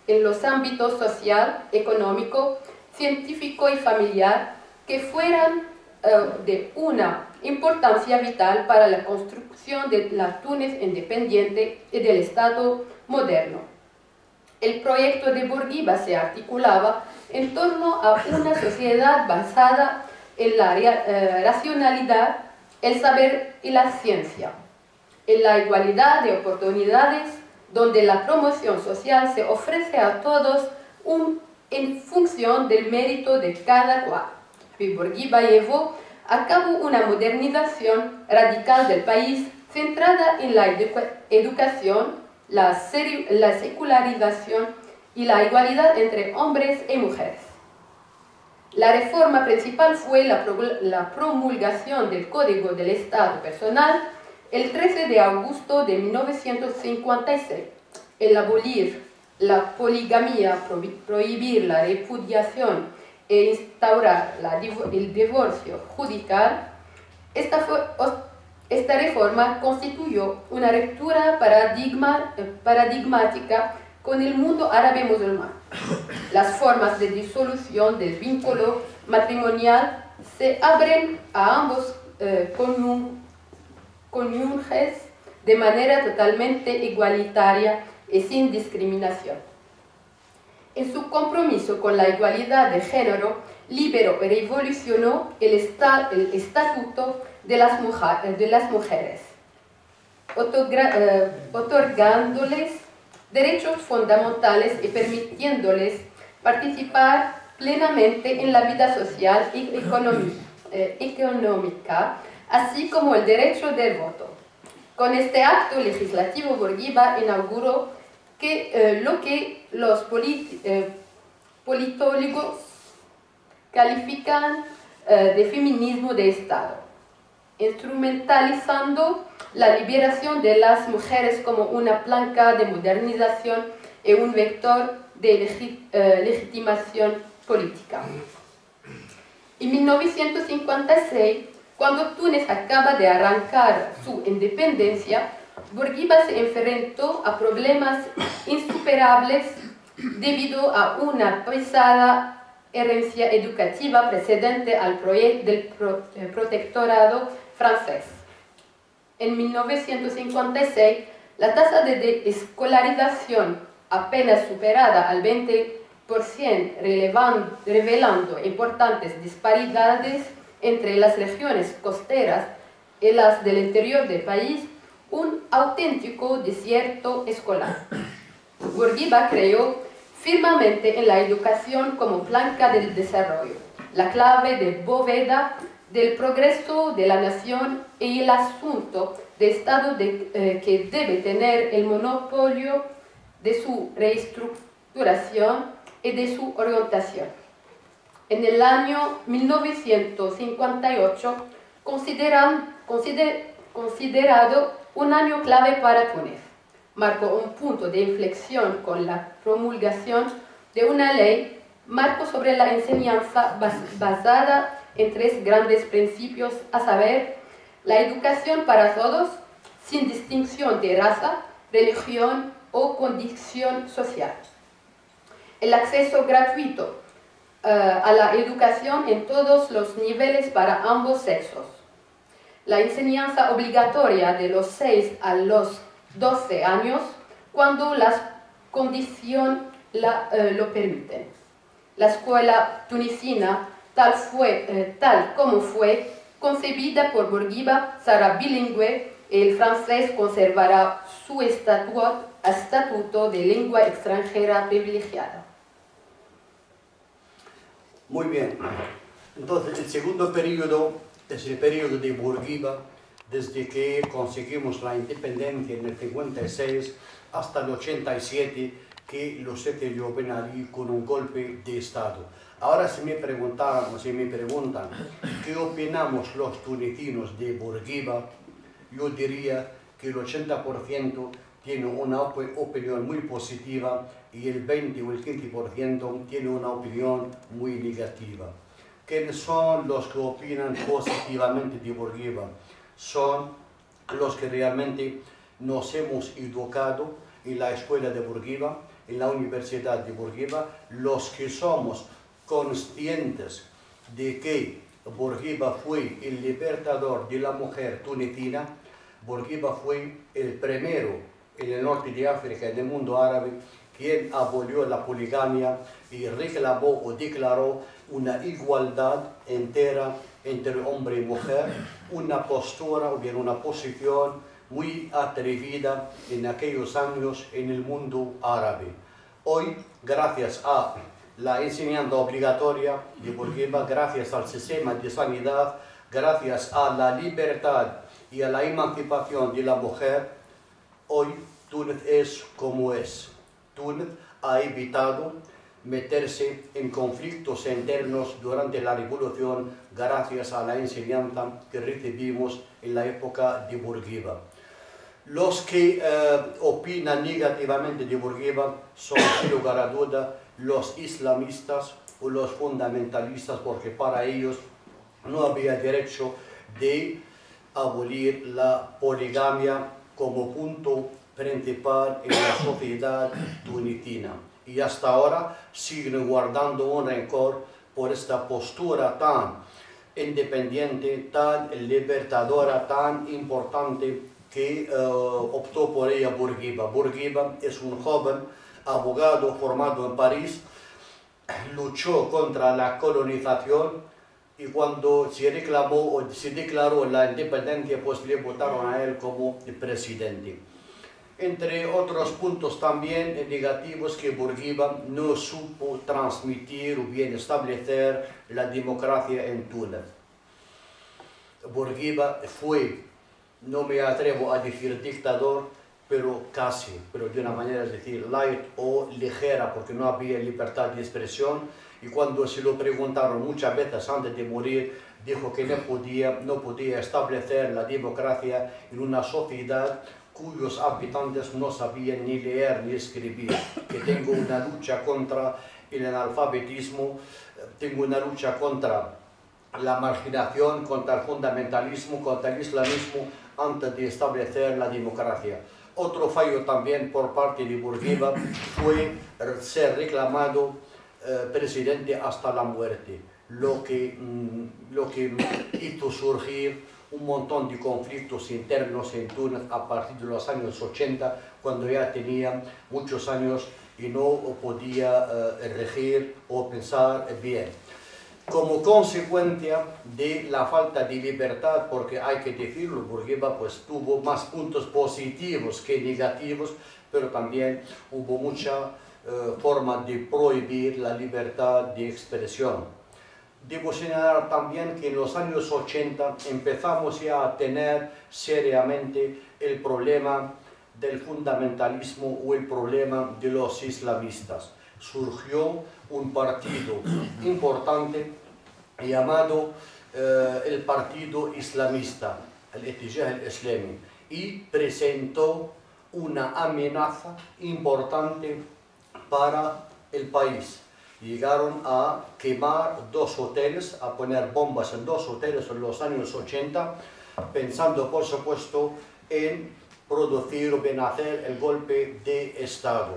en los ámbitos social, económico, científico y familiar que fueran de una importancia vital para la construcción de la Túnez independiente y del Estado moderno. El proyecto de Bourguiba se articulaba en torno a una sociedad basada en la racionalidad, el saber y la ciencia, en la igualdad de oportunidades, donde la promoción social se ofrece a todos en función del mérito de cada cual. Bourguiba llevó a cabo una modernización radical del país centrada en la educación, la secularización y la igualdad entre hombres y mujeres. La reforma principal fue la promulgación del Código del Estado Personal el 13 de agosto de 1956, el abolir la poligamía, prohibir la repudiación e instaurar el divorcio judicial. Esta reforma constituyó una ruptura paradigmática con el mundo árabe musulmán. Las formas de disolución del vínculo matrimonial se abren a ambos cónyuges de manera totalmente igualitaria y sin discriminación. En su compromiso con la igualdad de género, liberó y revolucionó el estatuto de las mujeres, otorgándoles derechos fundamentales y permitiéndoles participar plenamente en la vida social y económica, así como el derecho del voto. Con este acto legislativo, Bourguiba inauguró lo que los politólogos califican de feminismo de Estado, instrumentalizando la liberación de las mujeres como una palanca de modernización y un vector de legitimación política. En 1956, cuando Túnez acaba de arrancar su independencia, Bourguiba se enfrentó a problemas insuperables debido a una pesada herencia educativa precedente al proyecto del protectorado francés. En 1956, la tasa de escolarización apenas superada al 20%, revelando importantes disparidades entre las regiones costeras y las del interior del país, un auténtico desierto escolar. Bourguiba creyó firmemente en la educación como palanca del desarrollo, la clave de bóveda del progreso de la nación y el asunto de Estado que debe tener el monopolio de su reestructuración y de su orientación. En el año 1958, considerado un año clave para Túnez, marcó un punto de inflexión con la promulgación de una ley, marco sobre la enseñanza basada en tres grandes principios, a saber, la educación para todos, sin distinción de raza, religión o condición social. El acceso gratuito a la educación en todos los niveles para ambos sexos. La enseñanza obligatoria de los 6 a los 12 años, cuando las condiciones lo permiten. La escuela tunecina, tal como fue concebida por Bourguiba, será bilingüe y el francés conservará su estatuto de lengua extranjera privilegiada. Muy bien. Entonces, el segundo periodo es el periodo de Bourguiba, desde que conseguimos la independencia en el 56 hasta el 87, que lo sucedió Ben Ali con un golpe de Estado. Ahora si me preguntan qué opinamos los tunecinos de Bourguiba, yo diría que el 80% tiene una opinión muy positiva y el 20 o el 15% tiene una opinión muy negativa. ¿Quiénes son los que opinan positivamente de Bourguiba? Son los que realmente nos hemos educado en la escuela de Bourguiba, en la Universidad de Bourguiba, los que somos conscientes de que Bourguiba fue el libertador de la mujer tunecina. Bourguiba fue el primero en el norte de África, en el mundo árabe, quien abolió la poligamia y reclamó o declaró una igualdad entera entre hombre y mujer, una postura o bien una posición muy atrevida en aquellos años en el mundo árabe. Hoy, gracias a la enseñanza obligatoria de Bourguiba, gracias al sistema de sanidad, gracias a la libertad y a la emancipación de la mujer, hoy Túnez es como es. Túnez ha evitado meterse en conflictos internos durante la revolución gracias a la enseñanza que recibimos en la época de Bourguiba. Los que opinan negativamente de Bourguiba son, sin lugar a duda, los islamistas o los fundamentalistas, porque para ellos no había derecho de abolir la poligamia como punto principal en la sociedad tunecina. Y hasta ahora siguen guardando un rencor por esta postura tan independiente, tan libertadora, tan importante que optó por ella Bourguiba. Bourguiba es un joven abogado formado en París, luchó contra la colonización y cuando se reclamó o se declaró la independencia, pues le votaron a él como presidente. Entre otros puntos también negativos, que Bourguiba no supo transmitir o bien establecer la democracia en Túnez. Bourguiba fue, no me atrevo a decir dictador, pero casi, pero de una manera, es decir, light o ligera, porque no había libertad de expresión. Y cuando se lo preguntaron muchas veces antes de morir, dijo que no podía establecer la democracia en una sociedad cuyos habitantes no sabían ni leer ni escribir, que tengo una lucha contra el analfabetismo, tengo una lucha contra la marginación, contra el fundamentalismo, contra el islamismo, antes de establecer la democracia. Otro fallo también por parte de Bourguiba fue ser reclamado presidente hasta la muerte, lo que hizo surgir un montón de conflictos internos en Túnez a partir de los años 80, cuando ya tenía muchos años y no podía regir o pensar bien. Como consecuencia de la falta de libertad, porque hay que decirlo, Bourguiba pues tuvo más puntos positivos que negativos, pero también hubo mucha forma de prohibir la libertad de expresión. Debo señalar también que en los años 80 empezamos ya a tener seriamente el problema del fundamentalismo o el problema de los islamistas. Surgió un partido importante llamado el Partido Islamista, el Ittijah al-Islami, y presentó una amenaza importante para el país. Llegaron a quemar 2 hoteles, a poner bombas en 2 hoteles en los años 80, pensando por supuesto en producir o bien hacer el golpe de Estado.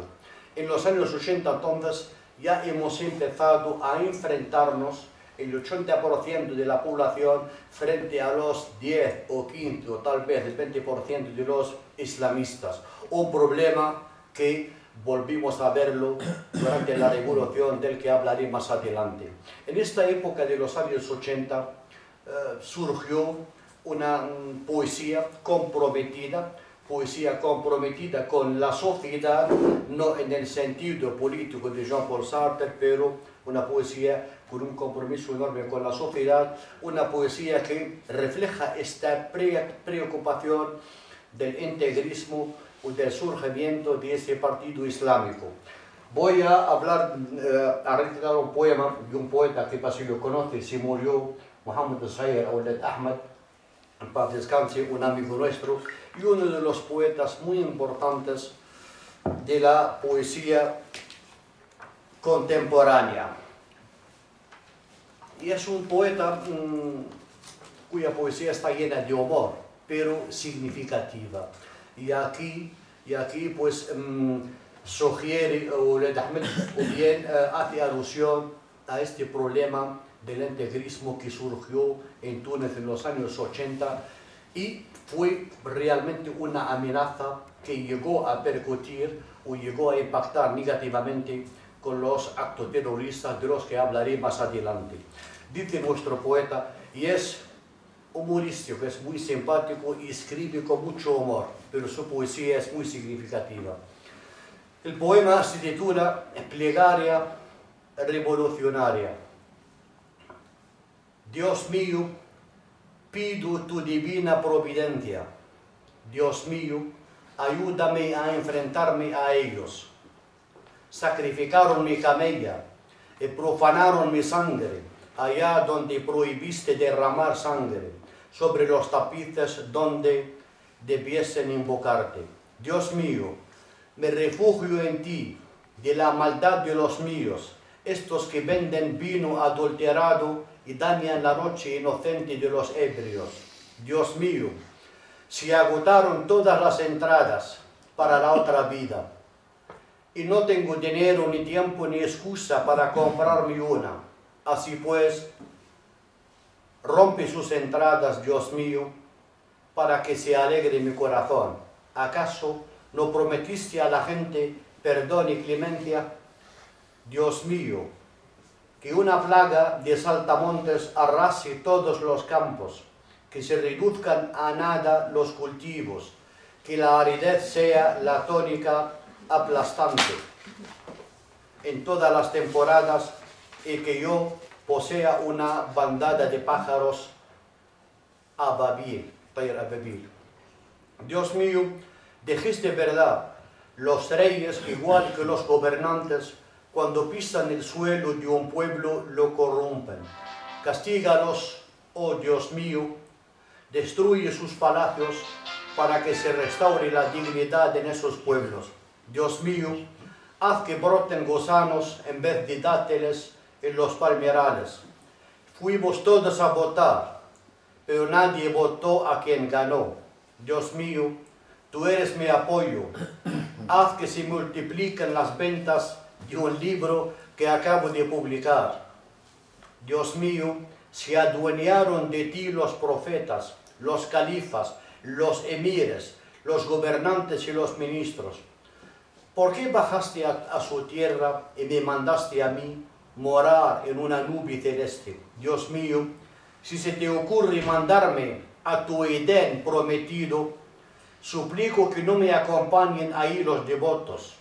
En los años 80 entonces ya hemos empezado a enfrentarnos el 80% de la población frente a los 10 o 15 o tal vez el 20% de los islamistas. Un problema que volvimos a verlo durante la revolución, del que hablaré más adelante. En esta época de los años 80 surgió una poesía comprometida con la sociedad, no en el sentido político de Jean-Paul Sartre, pero una poesía con un compromiso enorme con la sociedad, una poesía que refleja esta preocupación del integrismo del surgimiento de ese partido islámico. Voy a hablar, a recitar un poema de un poeta que casi lo conoce, se murió, Muhammad Zahir Aulad Ahmad, en paz descanse, un amigo nuestro, y uno de los poetas muy importantes de la poesía contemporánea. Y es un poeta cuya poesía está llena de humor, pero significativa. Y aquí pues sugiere o bien hace alusión a este problema del integrismo que surgió en Túnez en los años 80 y fue realmente una amenaza que llegó a percutir o llegó a impactar negativamente con los actos terroristas de los que hablaré más adelante. Dice nuestro poeta, y es humorístico, es muy simpático y escribe con mucho humor, pero su poesía es muy significativa. El poema se titula Plegaria revolucionaria. Dios mío, pido tu divina providencia. Dios mío, ayúdame a enfrentarme a ellos. Sacrificaron mi camella y profanaron mi sangre, allá donde prohibiste derramar sangre, sobre los tapices donde debiesen invocarte. Dios mío, me refugio en ti, de la maldad de los míos, estos que venden vino adulterado y dañan la noche inocente de los ebrios. Dios mío, se agotaron todas las entradas para la otra vida, y no tengo dinero, ni tiempo, ni excusa para comprarme una. Así pues, rompe sus entradas, Dios mío, para que se alegre mi corazón. ¿Acaso no prometiste a la gente perdón y clemencia? Dios mío, que una plaga de saltamontes arrase todos los campos, que se reduzcan a nada los cultivos, que la aridez sea la tónica aplastante en todas las temporadas y que yo posea una bandada de pájaros ababil. Dios mío, dijiste verdad, los reyes, igual que los gobernantes, cuando pisan el suelo de un pueblo, lo corrompen. Castígalos, oh Dios mío, destruye sus palacios para que se restaure la dignidad en esos pueblos. Dios mío, haz que broten gusanos en vez de dátiles en los palmerales. Fuimos todos a votar, pero nadie votó a quien ganó. Dios mío, tú eres mi apoyo. Haz que se multipliquen las ventas de un libro que acabo de publicar. Dios mío, se adueñaron de ti los profetas, los califas, los emires, los gobernantes y los ministros. ¿Por qué bajaste a su tierra y me mandaste a mí morar en una nube celeste? Dios mío, si se te ocurre mandarme a tu Edén prometido, suplico que no me acompañen ahí los devotos.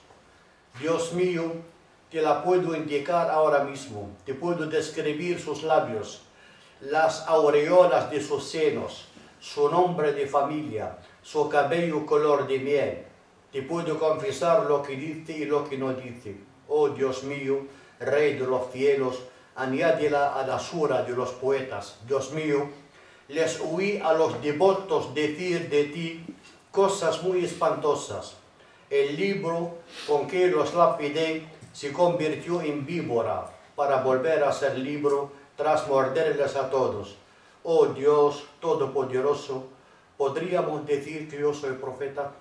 Dios mío, te la puedo indicar ahora mismo, te puedo describir sus labios, las aureolas de sus senos, su nombre de familia, su cabello color de miel. Te puedo confesar lo que dice y lo que no dice. Oh Dios mío, Rey de los cielos, añádela a la sura de los poetas. Dios mío, les oí a los devotos decir de ti cosas muy espantosas. El libro con que los lapidé se convirtió en víbora para volver a ser libro tras morderles a todos. Oh Dios Todopoderoso, ¿podríamos decir que yo soy profeta?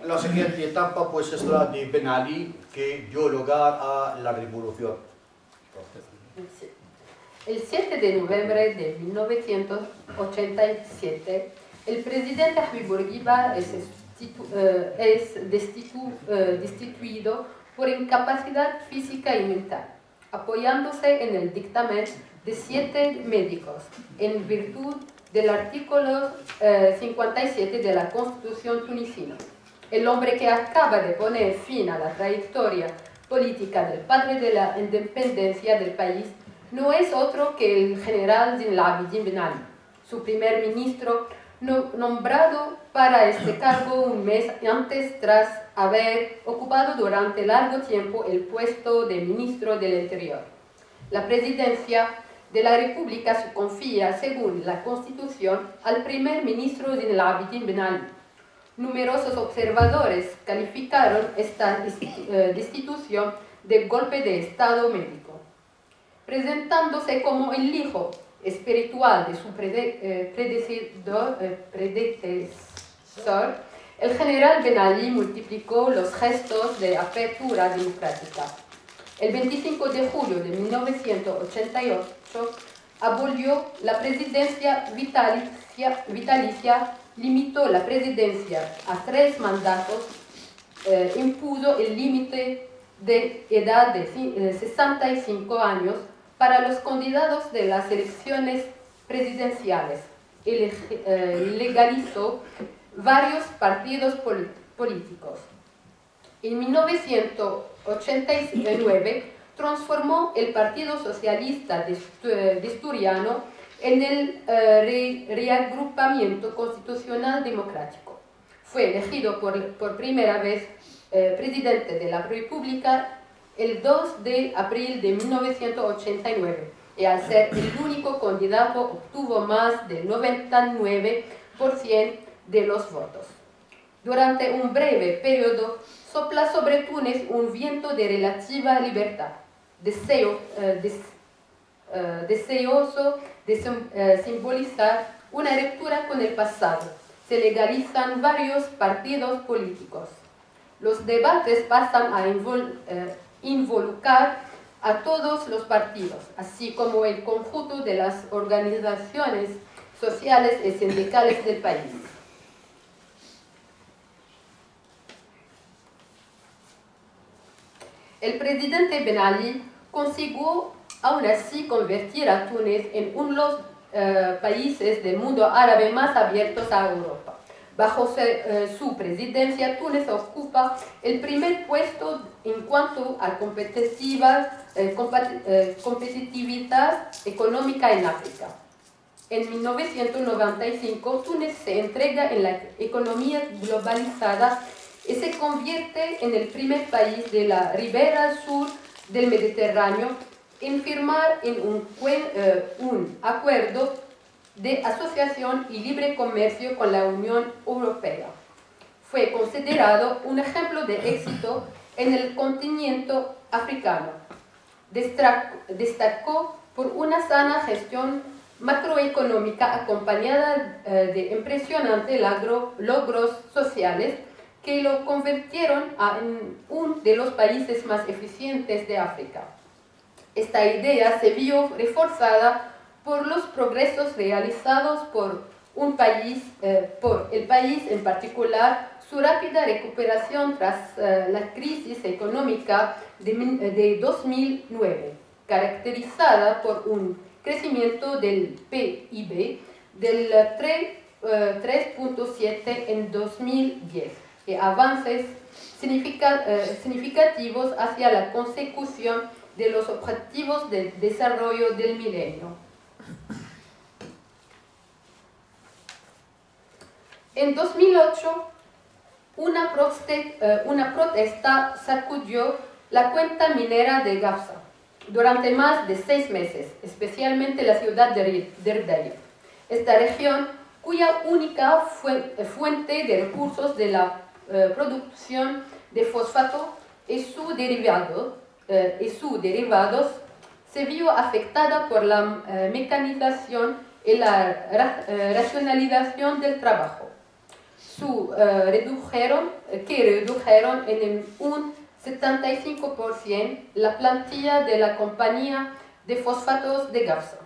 La siguiente etapa pues es la de Ben Ali, que dio lugar a la revolución. El 7 de noviembre de 1987, el presidente Habib Bourguiba es destituido por incapacidad física y mental, apoyándose en el dictamen de 7 médicos, en virtud del artículo 57 de la Constitución tunisina. El hombre que acaba de poner fin a la trayectoria política del padre de la independencia del país no es otro que el general Zine el Abidine Ben Ali. Su primer ministro nombrado para este cargo un mes antes tras haber ocupado durante largo tiempo el puesto de ministro del Interior. La presidencia de la República se confía, según la Constitución, al primer ministro Zine El Abidine Ben Ali. Numerosos observadores calificaron esta destitución de golpe de Estado médico, presentándose como el hijo espiritual de su predecesor. El general Ben Ali multiplicó los gestos de apertura democrática. El 25 de julio de 1988 abolió la presidencia vitalicia, limitó la presidencia a 3 mandatos, impuso el límite de edad de 65 años para los candidatos de las elecciones presidenciales y legalizó varios partidos políticos. En 1989 transformó el Partido Socialista de Asturiano en el Reagrupamiento Constitucional Democrático. Fue elegido por primera vez presidente de la República el 2 de abril de 1989 y al ser el único candidato obtuvo más del 99% de los votos. Durante un breve periodo sopla sobre Túnez un viento de relativa libertad, deseoso de simbolizar una ruptura con el pasado. Se legalizan varios partidos políticos. Los debates pasan a involucrar a todos los partidos, así como el conjunto de las organizaciones sociales y sindicales del país. El presidente Ben Ali consiguió aún así convertir a Túnez en uno de los países del mundo árabe más abiertos a Europa. Bajo su presidencia, Túnez ocupa el primer puesto en cuanto a competitividad económica en África. En 1995, Túnez se entrega en la economía globalizada y se convierte en el primer país de la ribera sur del Mediterráneo en firmar un acuerdo de asociación y libre comercio con la Unión Europea. Fue considerado un ejemplo de éxito en el continente africano. Destacó por una sana gestión macroeconómica acompañada de impresionantes logros sociales que lo convirtieron en uno de los países más eficientes de África. Esta idea se vio reforzada por los progresos realizados por el país en particular, su rápida recuperación tras la crisis económica de 2009, caracterizada por un crecimiento del PIB del 3.7 en 2010 y avances significativos hacia la consecución de los objetivos de desarrollo del milenio. En 2008, una protesta sacudió la cuenca minera de Gafsa durante más de 6 meses, especialmente la ciudad de Derdeir. Esta región, cuya única fuente de recursos de la producción de fosfato y sus derivados, se vio afectada por la mecanización y la racionalización del trabajo, que redujeron en un 75% la plantilla de la compañía de fosfatos de Gafsa.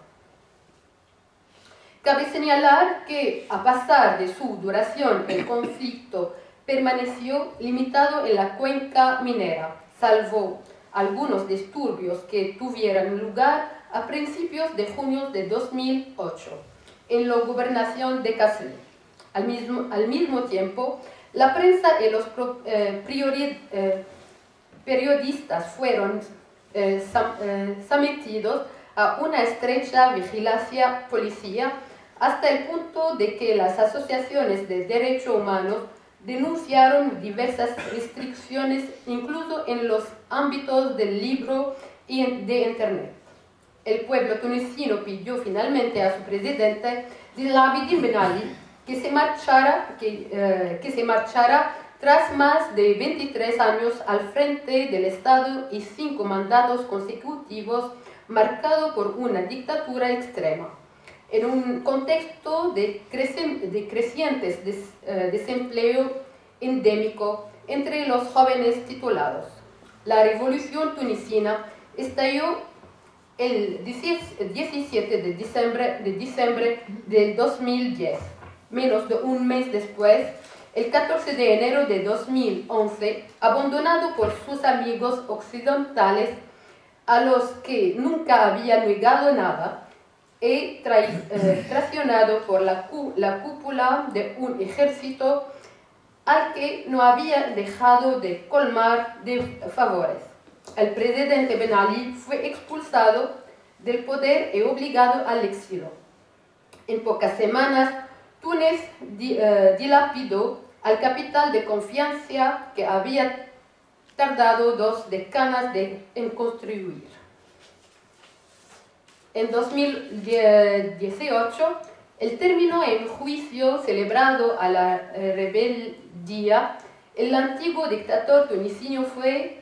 Cabe señalar que, a pesar de su duración, el conflicto permaneció limitado en la cuenca minera, salvo algunos disturbios que tuvieron lugar a principios de junio de 2008 en la gobernación de Kassel. Al mismo tiempo, la prensa y los periodistas fueron sometidos a una estrecha vigilancia policial hasta el punto de que las asociaciones de derechos humanos denunciaron diversas restricciones, incluso en los ámbitos del libro y de Internet. El pueblo tunecino pidió finalmente a su presidente, Zine El Abidine Ben Ali, que se marchara tras más de 23 años al frente del Estado y 5 mandatos consecutivos marcado por una dictadura extrema. En un contexto de crecientes desempleo endémico entre los jóvenes titulados. La revolución tunecina estalló el 17 de diciembre del 2010. Menos de un mes después, el 14 de enero de 2011, abandonado por sus amigos occidentales a los que nunca había negado nada, y traicionado por la cúpula de un ejército al que no había dejado de colmar de favores. El presidente Ben Ali fue expulsado del poder y obligado al exilio. En pocas semanas, Túnez dilapidó al capital de confianza que había tardado 2 décadas en construir. En 2018, terminó en juicio celebrado a la rebeldía. El antiguo dictador tunecino fue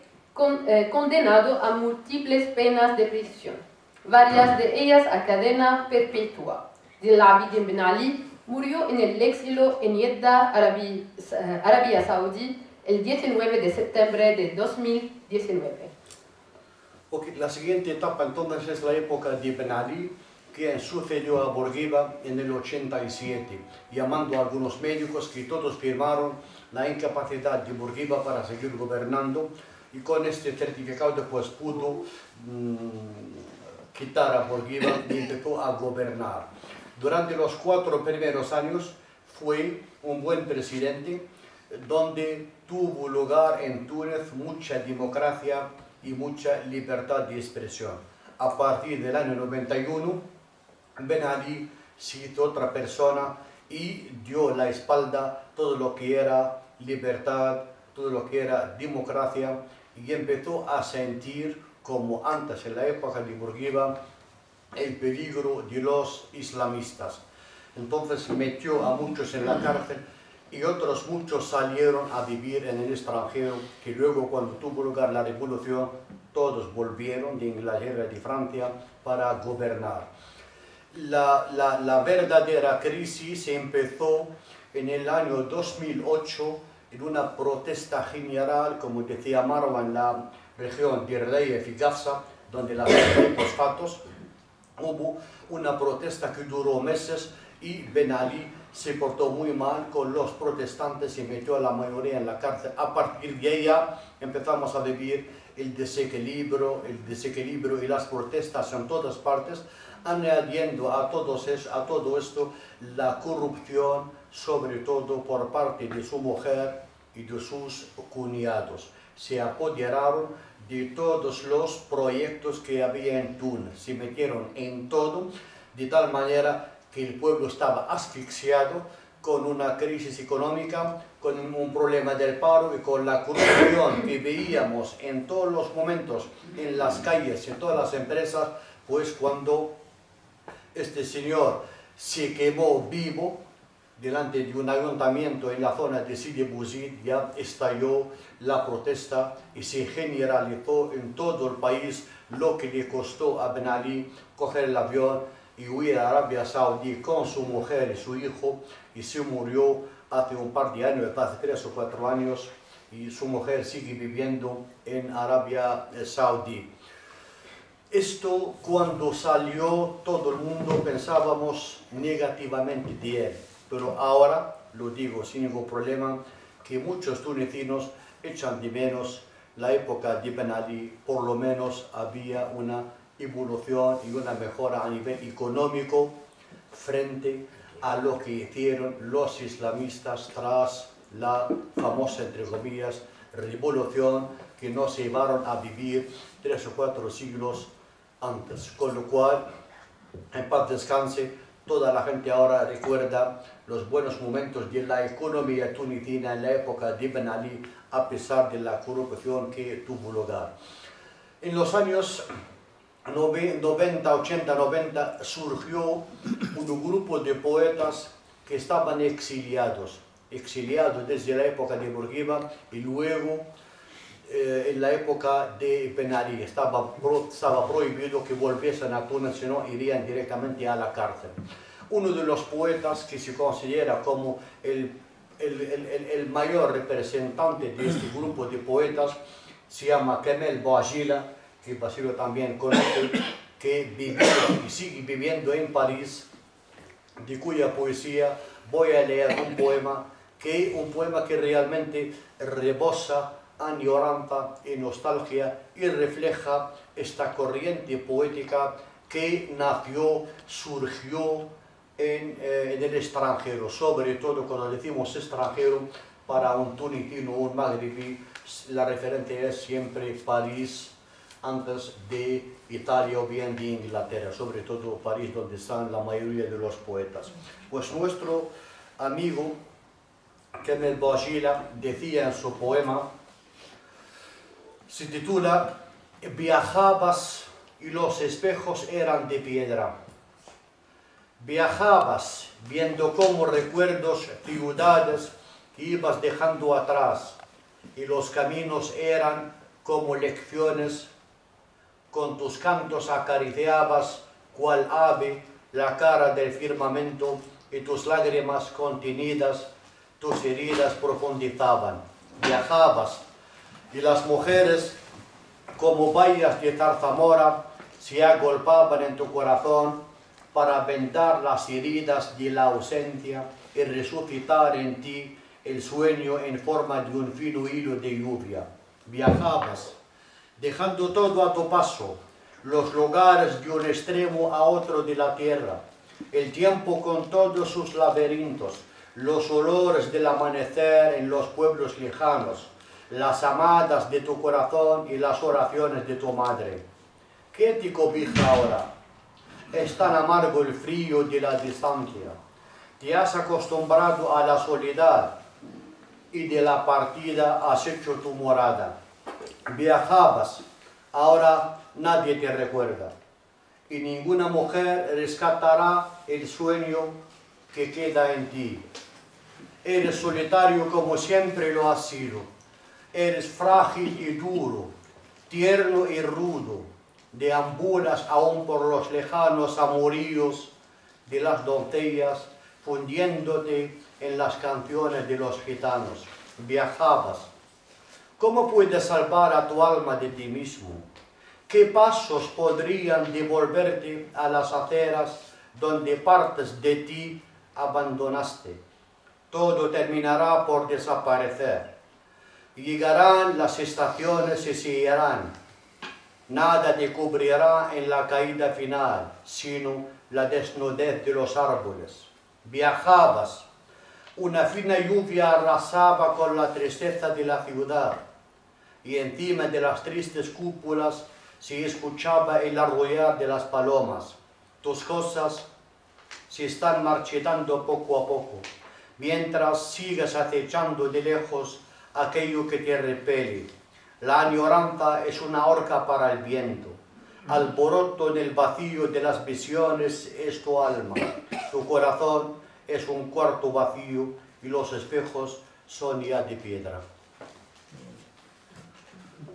condenado a múltiples penas de prisión, varias de ellas a cadena perpetua. Zine El Abidine Ben Ali murió en el exilio en Jeddah, Arabia Saudí, el 19 de septiembre de 2019. Okay, la siguiente etapa entonces es la época de Ben Ali, que sucedió a Bourguiba en el 87, llamando a algunos médicos que todos firmaron la incapacidad de Bourguiba para seguir gobernando, y con este certificado después pudo quitar a Bourguiba y empezó a gobernar. Durante los 4 primeros años fue un buen presidente, donde tuvo lugar en Túnez mucha democracia y mucha libertad de expresión. A partir del año 91, Ben Ali se hizo otra persona y dio la espalda a todo lo que era libertad, todo lo que era democracia, y empezó a sentir, como antes en la época de Bourguiba, el peligro de los islamistas. Entonces metió a muchos en la cárcel y otros muchos salieron a vivir en el extranjero, que luego, cuando tuvo lugar la revolución, todos volvieron de Inglaterra y de Francia para gobernar. La verdadera crisis empezó en el año 2008 en una protesta general, como decía Marwa, en la región de Erdeyef y Gafsa, donde las fosfatos, hubo una protesta que duró meses y Ben Ali se portó muy mal con los protestantes y metió a la mayoría en la cárcel. A partir de ella empezamos a vivir el desequilibrio y las protestas en todas partes, añadiendo a todo esto la corrupción, sobre todo por parte de su mujer y de sus cuñados. Se apoderaron de todos los proyectos que había en Túnez, se metieron en todo, de tal manera que el pueblo estaba asfixiado, con una crisis económica, con un problema del paro y con la corrupción que veíamos en todos los momentos, en las calles, en todas las empresas. Pues cuando este señor se quemó vivo delante de un ayuntamiento en la zona de Sidi Bouzid, ya estalló la protesta y se generalizó en todo el país, lo que le costó a Ben Ali coger el avión y huir a Arabia Saudí con su mujer y su hijo, y se murió hace un par de años, hace 3 o 4 años, y su mujer sigue viviendo en Arabia Saudí. Esto, cuando salió, todo el mundo pensábamos negativamente de él, pero ahora, lo digo sin ningún problema, que muchos tunecinos echan de menos la época de Ben Ali. Por lo menos había una evolución y una mejora a nivel económico frente a lo que hicieron los islamistas tras la famosa, entre comillas, revolución, que nos llevaron a vivir 3 o 4 siglos antes. Con lo cual, en paz descanse toda la gente ahora recuerda los buenos momentos de la economía tunecina en la época de Ben Ali, a pesar de la corrupción que tuvo lugar. En los años 90, 80, 90 surgió un grupo de poetas que estaban exiliados desde la época de Bourguiba y luego en la época de Ben Ali. Estaba prohibido que volviesen a Túnez, sino irían directamente a la cárcel. Uno de los poetas que se considera como el mayor representante de este grupo de poetas se llama Kamel Bouajila, que Basilio también conoce, que vivió y sigue viviendo en París, de cuya poesía voy a leer un poema que realmente rebosa añoranza y nostalgia y refleja esta corriente poética que surgió en el extranjero, sobre todo cuando decimos extranjero, para un tunecino o un magrebí, la referencia es siempre París, antes de Italia o bien de Inglaterra, sobre todo París, donde están la mayoría de los poetas. Pues nuestro amigo Kamel Bouajila decía en su poema, se titula Viajabas y los espejos eran de piedra. Viajabas viendo como recuerdos ciudades que ibas dejando atrás y los caminos eran como lecciones. Con tus cantos acariciabas cual ave la cara del firmamento y tus lágrimas contenidas, tus heridas profundizaban. Viajabas y las mujeres como bayas de zarzamora se agolpaban en tu corazón para vendar las heridas de la ausencia y resucitar en ti el sueño en forma de un fino hilo de lluvia. Viajabas, dejando todo a tu paso, los lugares de un extremo a otro de la tierra, el tiempo con todos sus laberintos, los olores del amanecer en los pueblos lejanos, las amadas de tu corazón y las oraciones de tu madre. ¿Qué te cobija ahora? Es tan amargo el frío de la distancia. Te has acostumbrado a la soledad y de la partida has hecho tu morada. Viajabas, ahora nadie te recuerda y ninguna mujer rescatará el sueño que queda en ti. Eres solitario como siempre lo has sido. Eres frágil y duro, tierno y rudo. Deambulas aún por los lejanos amoríos de las doncellas, fundiéndote en las canciones de los gitanos. Viajabas. ¿Cómo puedes salvar a tu alma de ti mismo? ¿Qué pasos podrían devolverte a las aceras donde partes de ti abandonaste? Todo terminará por desaparecer. Llegarán las estaciones y se irán. Nada te cubrirá en la caída final, sino la desnudez de los árboles. Viajabas. Una fina lluvia arrasaba con la tristeza de la ciudad, y encima de las tristes cúpulas se escuchaba el arrullar de las palomas. Tus cosas se están marchitando poco a poco, mientras sigues acechando de lejos aquello que te repele. La añoranza es una horca para el viento. Alboroto en el vacío de las visiones es tu alma. Tu corazón es un cuarto vacío y los espejos son ya de piedra.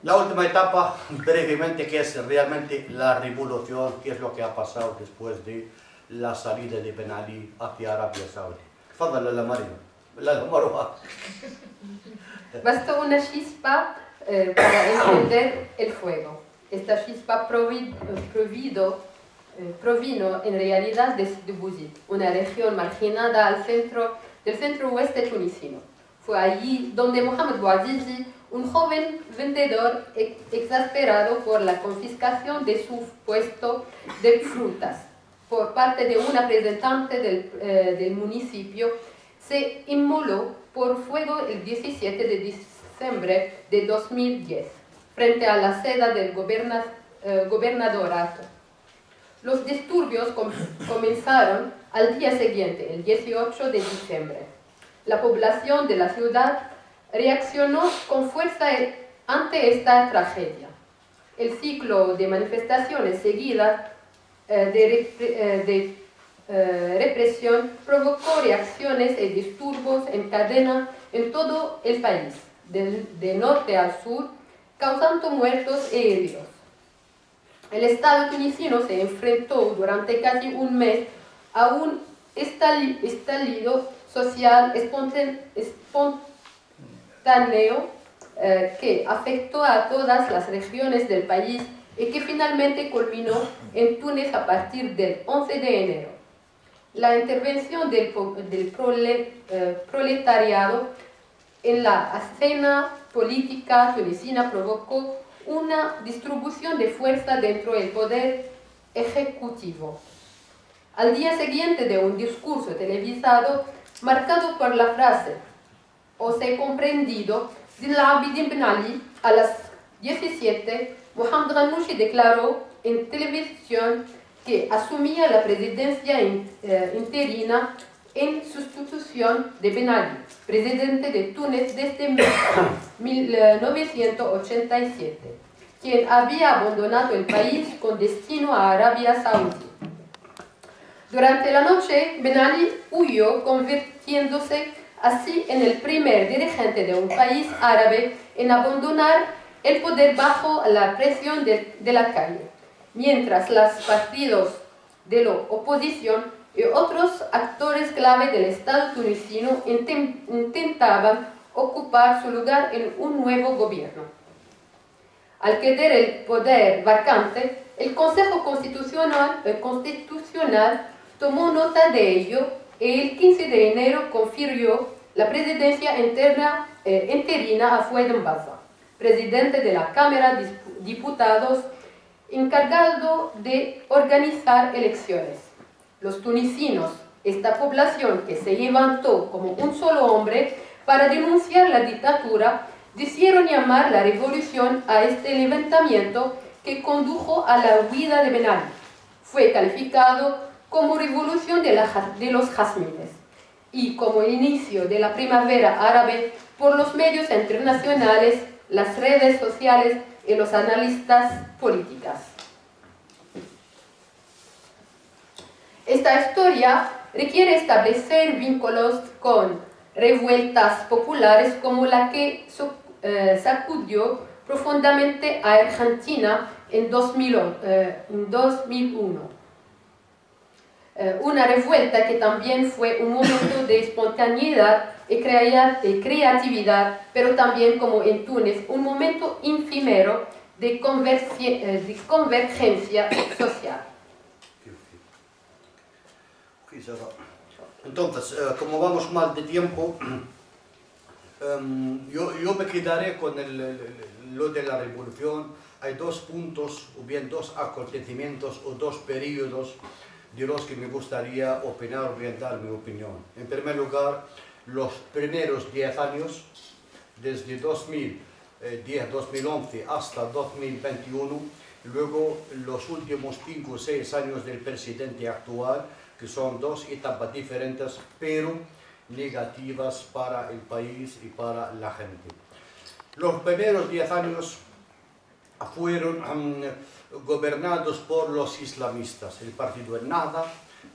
La última etapa, brevemente, que es realmente la revolución, que es lo que ha pasado después de la salida de Ben Ali hacia Arabia Saudí. Fadal, la Marwa. Bastó una chispa para encender el fuego. Esta chispa provino en realidad de Sidi, una región marginada del centro oeste tunisino. Fue allí donde Mohamed Bouazizi, un joven vendedor exasperado por la confiscación de su puesto de frutas por parte de un representante del municipio, se inmoló por fuego el 17 de diciembre de 2010, frente a la sede del gobernadorato. Los disturbios comenzaron Al día siguiente, el 18 de diciembre, la población de la ciudad reaccionó con fuerza ante esta tragedia. El ciclo de manifestaciones seguidas de represión provocó reacciones y disturbios en cadena en todo el país, de norte a sur, causando muertos y heridos. El Estado tunisino se enfrentó durante casi un mes a un estallido social espontáneo que afectó a todas las regiones del país y que finalmente culminó en Túnez a partir del 11 de enero. La intervención del proletariado en la escena política tunisina provocó una distribución de fuerza dentro del poder ejecutivo. Al día siguiente de un discurso televisado marcado por la frase «Os he comprendido» de Abidine Ben Ali, a las 17, Mohamed Ghannouchi declaró en televisión que asumía la presidencia interina en sustitución de Ben Ali, presidente de Túnez desde 1987, quien había abandonado el país con destino a Arabia Saudí. Durante la noche, Ben Ali huyó, convirtiéndose así en el primer dirigente de un país árabe en abandonar el poder bajo la presión de la calle, mientras los partidos de la oposición y otros actores clave del Estado tunisino intentaban ocupar su lugar en un nuevo gobierno. Al quedar el poder vacante, el Consejo Constitucional tomó nota de ello y el 15 de enero confirió la presidencia interina a Fouad Mbaza, presidente de la Cámara de Diputados, encargado de organizar elecciones. Los tunisinos, esta población que se levantó como un solo hombre para denunciar la dictadura, decidieron llamar la revolución a este levantamiento que condujo a la huida de Ben Ali. Fue calificado como revolución de los jazmines y como inicio de la primavera árabe por los medios internacionales, las redes sociales y los analistas políticos. Esta historia requiere establecer vínculos con revueltas populares como la que sacudió profundamente a Argentina en 2001. Una revuelta que también fue un momento de espontaneidad y creatividad, pero también, como en Túnez, un momento efímero de convergencia social. Entonces, como vamos mal de tiempo, yo me quedaré con lo de la revolución. Hay dos puntos, o bien dos acontecimientos o dos periodos de los que me gustaría opinar o bien dar mi opinión. En primer lugar, los primeros 10 años, desde 2010-2011 hasta 2021, luego los últimos 5 o 6 años del presidente actual, que son dos etapas diferentes, pero negativas para el país y para la gente. Los primeros 10 años fueron gobernados por los islamistas, el partido Ennahda,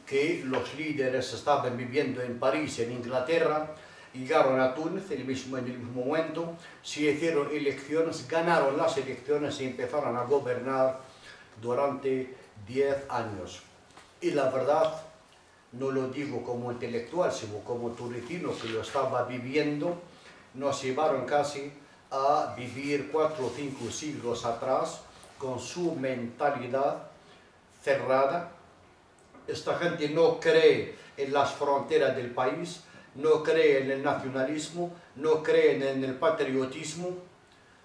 que los líderes estaban viviendo en París, en Inglaterra, llegaron a Túnez en el mismo momento, se hicieron elecciones, ganaron las elecciones y empezaron a gobernar durante 10 años. Y la verdad, no lo digo como intelectual, sino como tunisino que lo estaba viviendo, nos llevaron casi a vivir 4 o 5 siglos atrás con su mentalidad cerrada. Esta gente no cree en las fronteras del país, no cree en el nacionalismo, no creen en el patriotismo.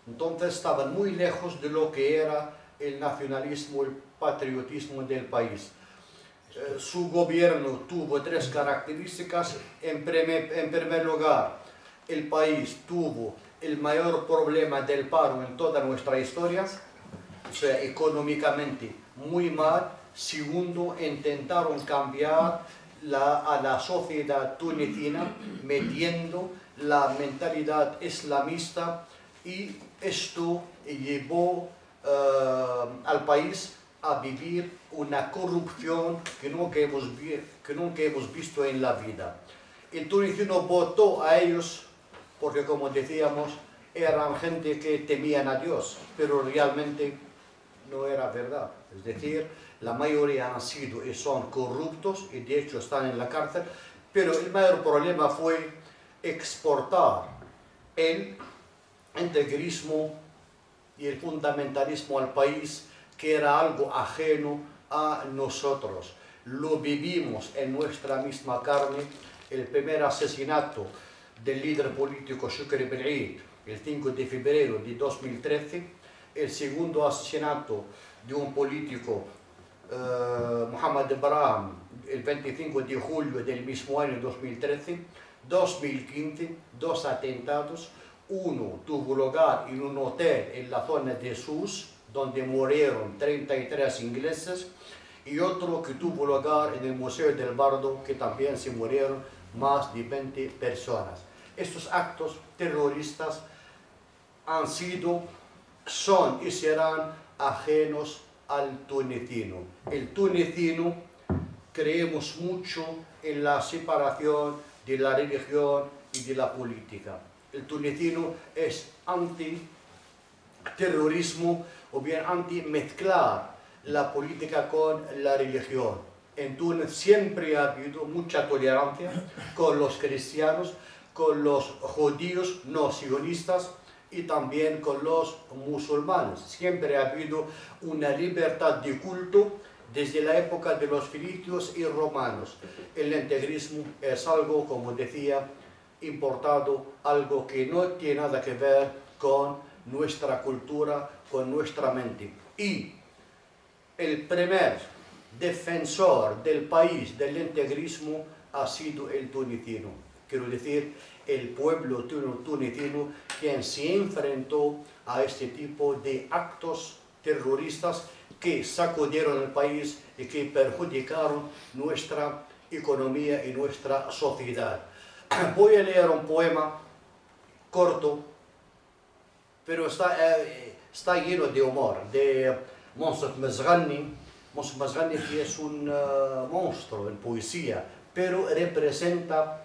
Entonces estaban muy lejos de lo que era el nacionalismo, el patriotismo del país. Su gobierno tuvo 3 características. En primer lugar, el país tuvo el mayor problema del paro en toda nuestra historia, o sea, económicamente muy mal. Segundo, intentaron cambiar a la sociedad tunecina metiendo la mentalidad islamista, y esto llevó al país a vivir una corrupción que nunca hemos visto en la vida. El tunecino votó a ellos porque, como decíamos, eran gente que temían a Dios, pero realmente no era verdad. Es decir, la mayoría han sido y son corruptos y de hecho están en la cárcel, pero el mayor problema fue exportar el integrismo y el fundamentalismo al país, que era algo ajeno a nosotros. Lo vivimos en nuestra misma carne. El primer asesinato del líder político Shukri Ben Eid, el 5 de febrero de 2013, el segundo asesinato de un político, Mohamed Ibrahim, el 25 de julio del mismo año 2013, 2015, dos atentados. Uno tuvo lugar en un hotel en la zona de Sus, donde murieron 33 ingleses, y otro que tuvo lugar en el Museo del Bardo, que también se murieron más de 20 personas. Estos actos terroristas han sido, son y serán ajenos al tunecino. El tunecino creemos mucho en la separación de la religión y de la política. El tunecino es anti-terrorismo o bien anti-mezclar la política con la religión. En Túnez siempre ha habido mucha tolerancia con los cristianos, con los judíos no sionistas y también con los musulmanes. Siempre ha habido una libertad de culto desde la época de los fenicios y romanos. El integrismo es algo, como decía, importado, algo que no tiene nada que ver con nuestra cultura, con nuestra mente. Y el primer defensor del país del integrismo ha sido el tunecino. Quiero decir, el pueblo tunecino, quien se enfrentó a este tipo de actos terroristas que sacudieron el país y que perjudicaron nuestra economía y nuestra sociedad. Voy a leer un poema corto, pero está lleno de humor, de Monsef Mezghani. Monsef Mezghani, que es un monstruo en poesía, pero representa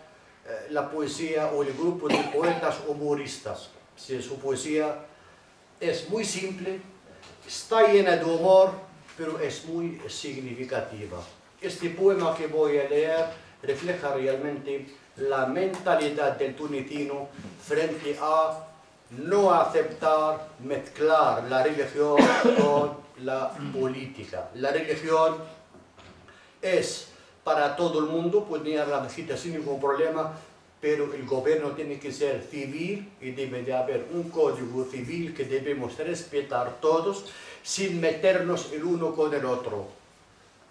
la poesía o el grupo de poetas humoristas. Su poesía es muy simple, está llena de humor, pero es muy significativa. Este poema que voy a leer refleja realmente la mentalidad del tunecino frente a no aceptar, mezclar la religión con la política. La religión es para todo el mundo, puede ir a la mezquita sin ningún problema, pero el gobierno tiene que ser civil y debe de haber un código civil que debemos respetar todos sin meternos el uno con el otro.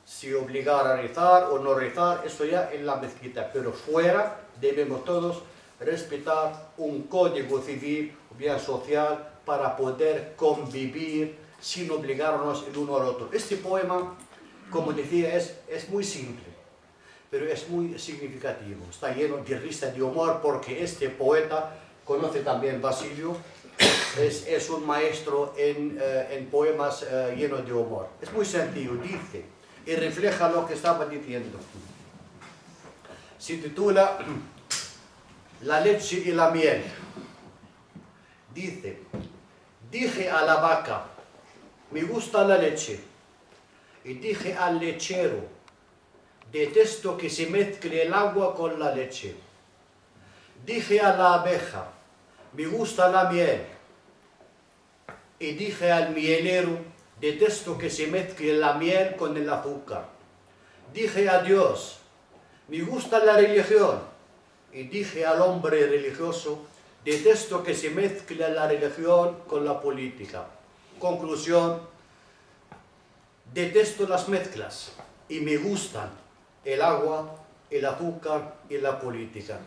Si obligar a rezar o no rezar, eso ya en la mezquita, pero fuera debemos todos respetar un código civil o bien social para poder convivir sin obligarnos el uno al otro. Este poema, como decía, es muy simple, pero es muy significativo. Está lleno de risa, de humor, porque este poeta conoce también Basilio, es un maestro en poemas llenos de humor. Es muy sencillo, dice, y refleja lo que estaba diciendo. Se titula La leche y la miel. Dice, dije a la vaca, me gusta la leche, y dije al lechero, detesto que se mezcle el agua con la leche. Dije a la abeja, me gusta la miel, y dije al mielero, detesto que se mezcle la miel con el azúcar. Dije a Dios, me gusta la religión, y dije al hombre religioso, detesto que se mezcle la religión con la política. Conclusión, detesto las mezclas y me gustan el agua, el azúcar y la política.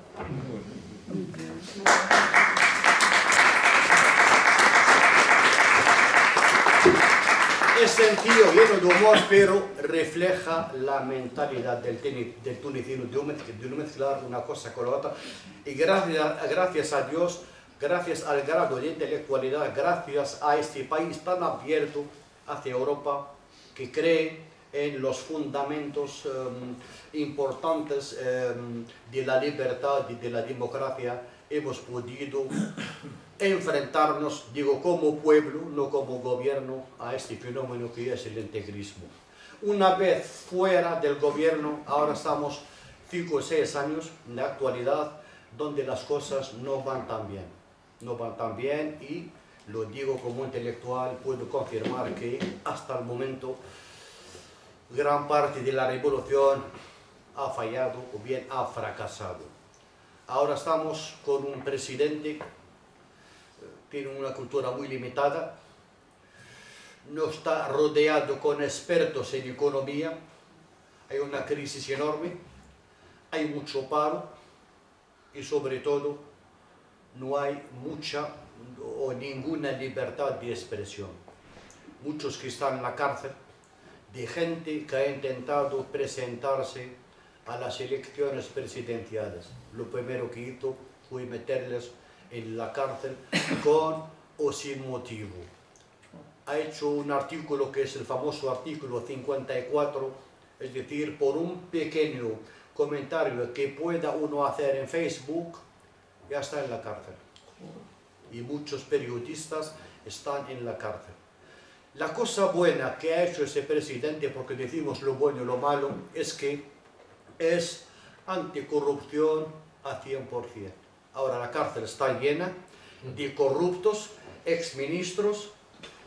Es sencillo, lleno de humor, pero refleja la mentalidad del tunecino de no mezclar una cosa con la otra. Y gracias a Dios, gracias al grado de intelectualidad, gracias a este país tan abierto hacia Europa, que cree en los fundamentos importantes de la libertad y de la democracia, hemos podido enfrentarnos, digo, como pueblo, no como gobierno, a este fenómeno que es el integrismo. Una vez fuera del gobierno, ahora estamos 5 o 6 años en la actualidad donde las cosas no van tan bien. No van tan bien y lo digo como intelectual, puedo confirmar que hasta el momento gran parte de la revolución ha fallado o bien ha fracasado. Ahora estamos con un presidente tiene una cultura muy limitada, no está rodeado con expertos en economía, hay una crisis enorme, hay mucho paro y sobre todo no hay mucha o ninguna libertad de expresión. Muchos que están en la cárcel, de gente que ha intentado presentarse a las elecciones presidenciales. Lo primero que hizo fue meterles en la cárcel con o sin motivo. Ha hecho un artículo que es el famoso artículo 54, es decir, por un pequeño comentario que pueda uno hacer en Facebook, ya está en la cárcel. Y muchos periodistas están en la cárcel. La cosa buena que ha hecho ese presidente, porque decimos lo bueno y lo malo, es que es anticorrupción a 100%. Ahora la cárcel está llena de corruptos, exministros,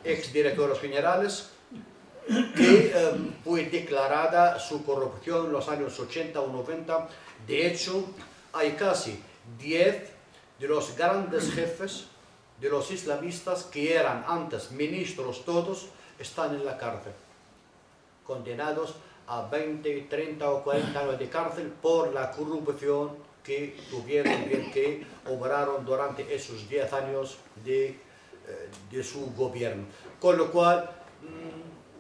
exdirectores generales, que fue declarada su corrupción en los años 80 o 90. De hecho, hay casi 10 de los grandes jefes de los islamistas que eran antes ministros todos, están en la cárcel, condenados a 20, 30 o 40 años de cárcel por la corrupción que tuvieron, bien que obraron durante esos 10 años de su gobierno. Con lo cual,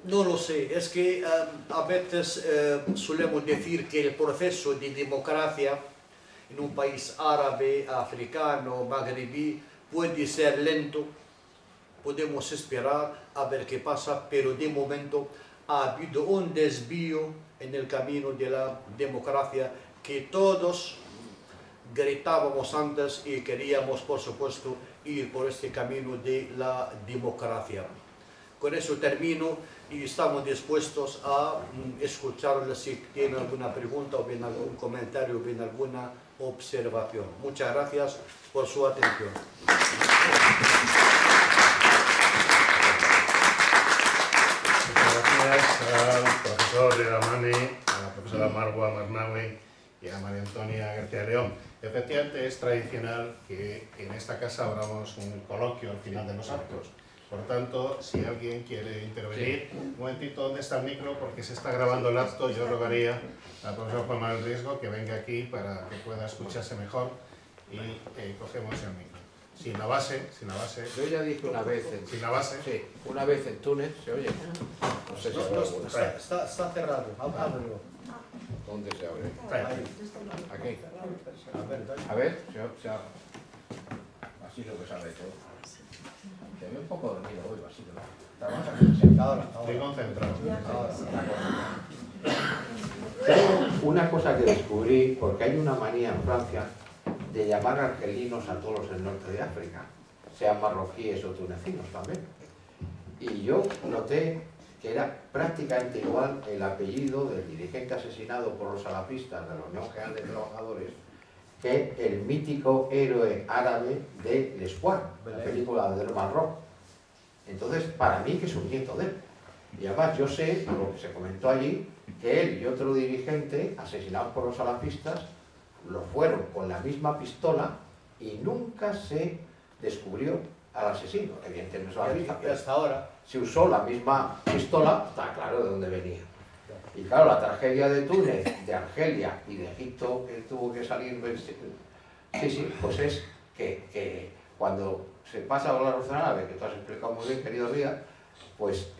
no lo sé, es que a veces solemos decir que el proceso de democracia en un país árabe, africano, magrebí, puede ser lento, podemos esperar a ver qué pasa, pero de momento ha habido un desvío en el camino de la democracia que todos gritábamos antes y queríamos, por supuesto, ir por este camino de la democracia. Con eso termino y estamos dispuestos a escucharles si tienen alguna pregunta o bien algún comentario o bien alguna observación. Muchas gracias por su atención. Muchas gracias al profesor Iramani, a la profesora Marwa Marnawi y a María Antonia García León. Efectivamente es tradicional que en esta casa abramos un coloquio al final de los actos. Por tanto, si alguien quiere intervenir, un momentito, ¿dónde está el micro? Porque se está grabando el acto. Yo rogaría al profesor Juan Manuel Riesgo que venga aquí para que pueda escucharse mejor y cogemos el micro. Sin la base. Yo ya dije una vez sin la base. Sí, una vez en Túnez, ¿se oye? No sé si Está cerrado, ábrelo. ¿Dónde se abre? Aquí. A ver, A ver, así lo que sabe todo. Te veo un poco dormido hoy, Basilo. Estoy concentrado. Una cosa que descubrí, porque hay una manía en Francia de llamar argelinos a todos del norte de África, sean marroquíes o tunecinos también. Y yo noté que era prácticamente igual el apellido del dirigente asesinado por los salapistas de la Unión General de Trabajadores que el mítico héroe árabe de L'Espoir, la película del Marroc. Entonces, para mí que es un nieto de él. Y además yo sé, por lo que se comentó allí, que él y otro dirigente asesinados por los salafistas lo fueron con la misma pistola y nunca se descubrió al asesino. Evidentemente salafista, pero hasta ahora se usó la misma pistola, está claro de dónde venía. Y claro, la tragedia de Túnez, de Argelia y de Egipto, que tuvo que salir, pues es que cuando se pasa a la revolución árabe, que tú has explicado muy bien, querido Ría, pues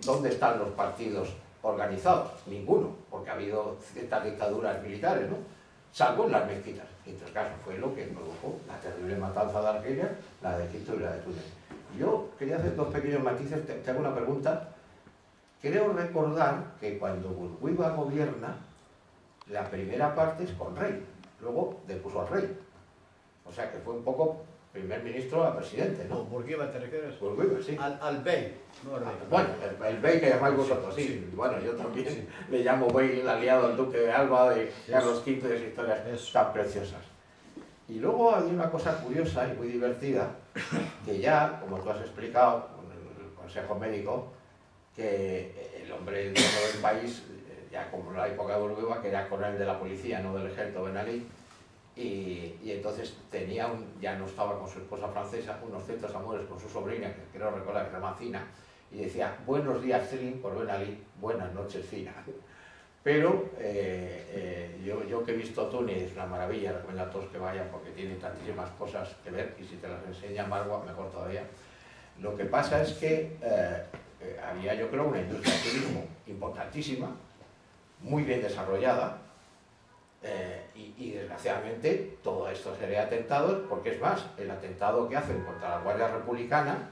¿dónde están los partidos organizados? Ninguno, porque ha habido ciertas dictaduras militares, ¿no? Salvo en las mezquitas. Y en todo caso fue lo que produjo la terrible matanza de Argelia, la de Egipto y la de Túnez. Yo quería hacer dos pequeños matices, te hago una pregunta. Creo recordar que cuando Bourguiba gobierna, la primera parte es con rey, luego depuso al rey. O sea que fue un poco primer ministro a presidente, ¿no? ¿Bourguiba te refieres? Bourguiba, sí. Al bey, no al rey. Bueno, el bey que llamáis vosotros, sí. Sí. Bueno, yo también le llamo bey, el aliado al duque de Alba, de Carlos V, de esas historias tan preciosas. Y luego hay una cosa curiosa y muy divertida, que ya, como tú has explicado con el Consejo Médico, que el hombre del país, ya como en la época de Bourguiba, que era coronel de la policía, no del ejército Ben Ali, y entonces tenía ya no estaba con su esposa francesa, unos ciertos amores con su sobrina, que creo recordar que se llama Fina, y decía, buenos días Selim por Ben Ali, buenas noches Fina. Pero yo que he visto Túnez, es una maravilla, recomiendo a todos que vayan porque tiene tantísimas cosas que ver, y si te las enseña Marwa, mejor todavía. Lo que pasa es que había, yo creo, una industria de turismo importantísima, muy bien desarrollada, y desgraciadamente todo esto sería atentados, porque es más, el atentado que hacen contra la Guardia Republicana,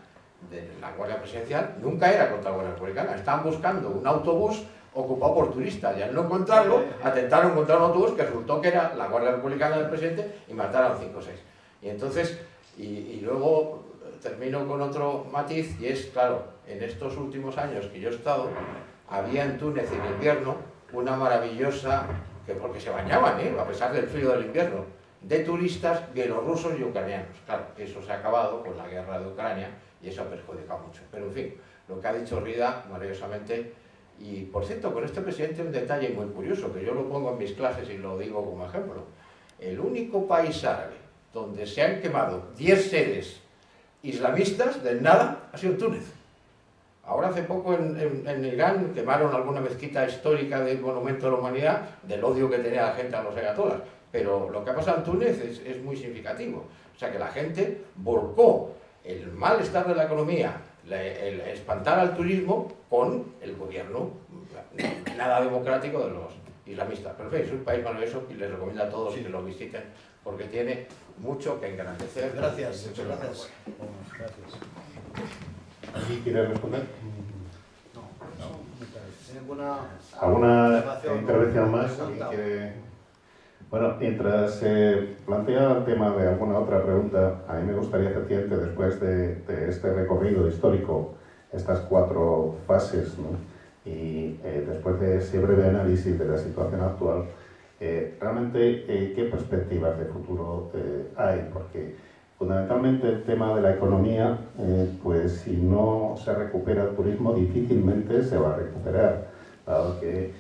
de la Guardia Presidencial, nunca era contra la Guardia Republicana, estaban buscando un autobús ocupado por turistas, y al no encontrarlo, atentaron contra un autobús que resultó que era la Guardia Republicana del presidente y mataron 5 o 6. Y entonces, y luego termino con otro matiz, y es, claro, en estos últimos años que yo he estado, había en Túnez en invierno una maravillosa, que porque se bañaban, a pesar del frío del invierno, de turistas bielorrusos y ucranianos. Claro, eso se ha acabado con la guerra de Ucrania y eso ha perjudicado mucho. Pero en fin, lo que ha dicho Rida, maravillosamente. Y por cierto, con este presidente un detalle muy curioso, que yo lo pongo en mis clases y lo digo como ejemplo. El único país árabe donde se han quemado 10 sedes islamistas del nada ha sido Túnez. Ahora hace poco en Irán quemaron alguna mezquita histórica del monumento de la humanidad, del odio que tenía la gente a los ayatolás. Pero lo que ha pasado en Túnez es muy significativo. O sea que la gente volcó el malestar de la economía, el espantar al turismo con el gobierno nada democrático de los islamistas. Pero en fin, es un país maravilloso y les recomiendo a todos que lo visiten porque tiene mucho que engrandecer. Gracias, mucho gracias. Gracias. ¿Alguien quiere responder? ¿Alguna intervención más? ¿Alguien quiere? Bueno, mientras se plantea el tema de alguna otra pregunta, a mí me gustaría efectivamente, después de este recorrido histórico, estas 4 fases, ¿no? Y después de ese breve análisis de la situación actual, realmente, ¿qué perspectivas de futuro hay? Porque fundamentalmente el tema de la economía, pues si no se recupera el turismo, difícilmente se va a recuperar, dado que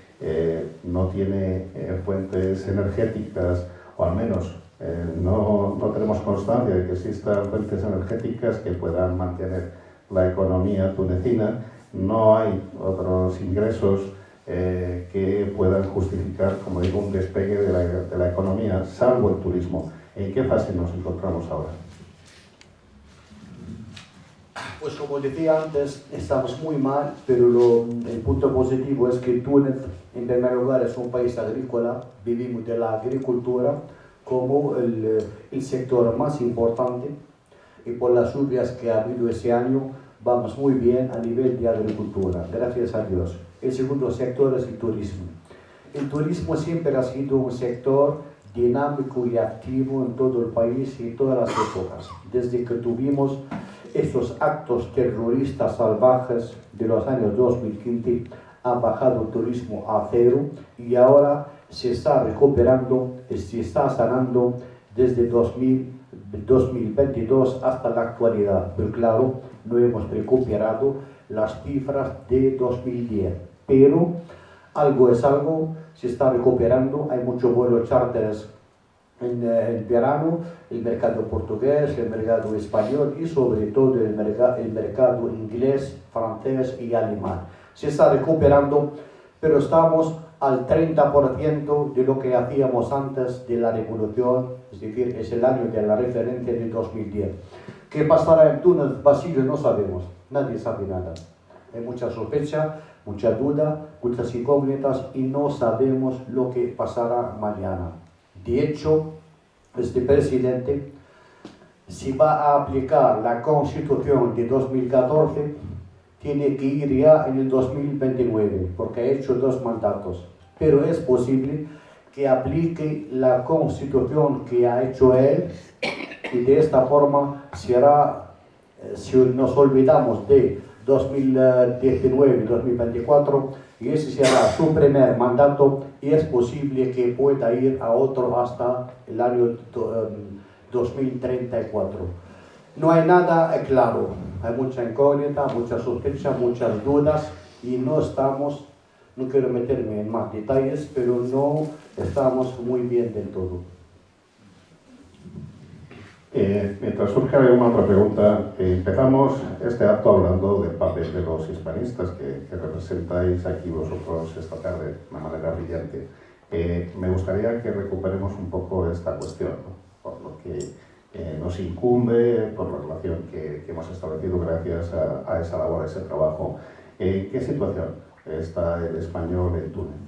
no tiene fuentes energéticas, o al menos no tenemos constancia de que existan fuentes energéticas que puedan mantener la economía tunecina. No hay otros ingresos que puedan justificar, como digo, un despegue de la economía, salvo el turismo. ¿En qué fase nos encontramos ahora? Pues como decía antes, estamos muy mal, pero el punto positivo es que Túnez, en primer lugar, es un país agrícola, vivimos de la agricultura como el sector más importante, y por las lluvias que ha habido ese año, vamos muy bien a nivel de agricultura, gracias a Dios. El segundo sector es el turismo. El turismo siempre ha sido un sector dinámico y activo en todo el país y en todas las épocas, desde que tuvimos estos actos terroristas salvajes de los años 2015 ha bajado el turismo a 0 y ahora se está recuperando, se está sanando desde 2022 hasta la actualidad. Pero claro, no hemos recuperado las cifras de 2010, pero algo es algo, se está recuperando, hay muchos vuelos charters en el verano, el mercado portugués, el mercado español y sobre todo el mercado inglés, francés y alemán. Se está recuperando, pero estamos al 30% de lo que hacíamos antes de la revolución, es decir, es el año de la referencia de 2010. ¿Qué pasará en Túnez, Basilio? No sabemos, nadie sabe nada. Hay mucha sospecha, mucha duda, muchas incógnitas y no sabemos lo que pasará mañana. De hecho, este presidente, si va a aplicar la Constitución de 2014, tiene que ir ya en el 2029, porque ha hecho 2 mandatos. Pero es posible que aplique la Constitución que ha hecho él y de esta forma será, si nos olvidamos de 2019 y 2024, y ese será su primer mandato y es posible que pueda ir a otro hasta el año 2034. No hay nada claro, hay mucha incógnita, mucha sospecha, muchas dudas y no quiero meterme en más detalles, pero no estamos muy bien del todo. Mientras surge alguna otra pregunta, empezamos este acto hablando del papel de los hispanistas que representáis aquí vosotros esta tarde de una manera brillante. Me gustaría que recuperemos un poco esta cuestión, ¿no? Por lo que nos incumbe, por la relación que hemos establecido gracias a esa labor, a ese trabajo. ¿En qué situación está el español en Túnez?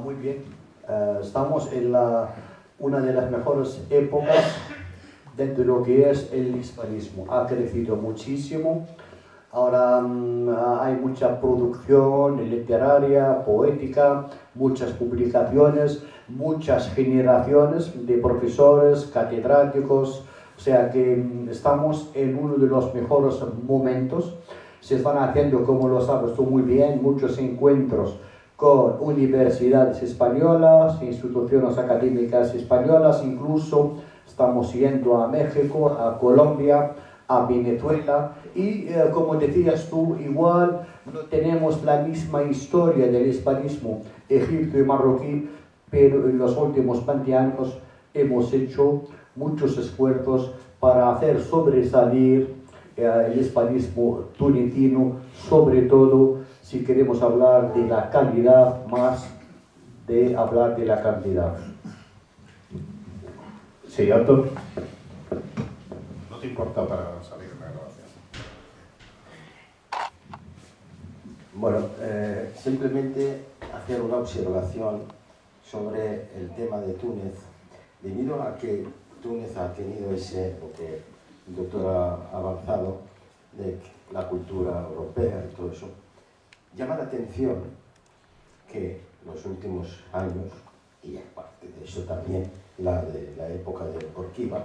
Muy bien. Estamos en una de las mejores épocas dentro de lo que es el hispanismo. Ha crecido muchísimo. Ahora hay mucha producción literaria, poética, muchas publicaciones, muchas generaciones de profesores, catedráticos. O sea que estamos en uno de los mejores momentos. Se están haciendo, como lo sabes tú muy bien, muchos encuentros con universidades españolas, instituciones académicas españolas, incluso estamos yendo a México, a Colombia, a Venezuela y como decías tú, igual no tenemos la misma historia del hispanismo egipcio y marroquí, pero en los últimos 20 años hemos hecho muchos esfuerzos para hacer sobresalir el hispanismo tunecino, sobre todo si queremos hablar de la calidad más de hablar de la cantidad. Sí, Anton. ¿No te importa para salir de la grabación? Bueno, simplemente hacer una observación sobre el tema de Túnez. Debido a que Túnez ha tenido lo que el doctor ha avanzado, de la cultura europea y todo eso, llama la atención que los últimos años, y aparte de eso también la época de Urquiza,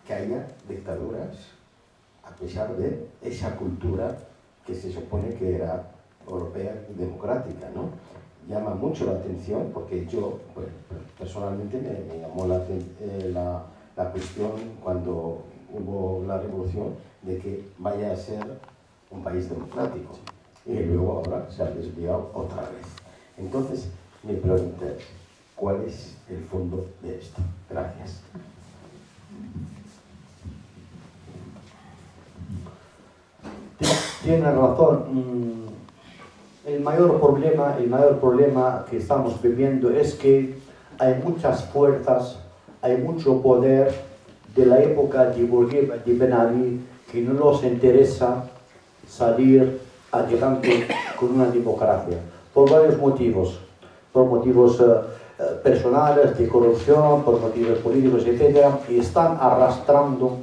que haya dictaduras a pesar de esa cultura que se supone que era europea y democrática, ¿no? Llama mucho la atención porque yo, bueno, personalmente me llamó la cuestión cuando hubo la revolución de que vaya a ser un país democrático y luego ahora se ha desviado otra vez. Entonces, mi pregunta es, ¿cuál es el fondo de esto? Gracias. Tienes razón. El mayor problema que estamos viviendo es que hay muchas fuerzas, hay mucho poder de la época de Bourguiba, de Ben Ali, que no nos interesa salir adelante con una democracia, por varios motivos, por motivos personales, de corrupción, por motivos políticos, etc. Y están arrastrando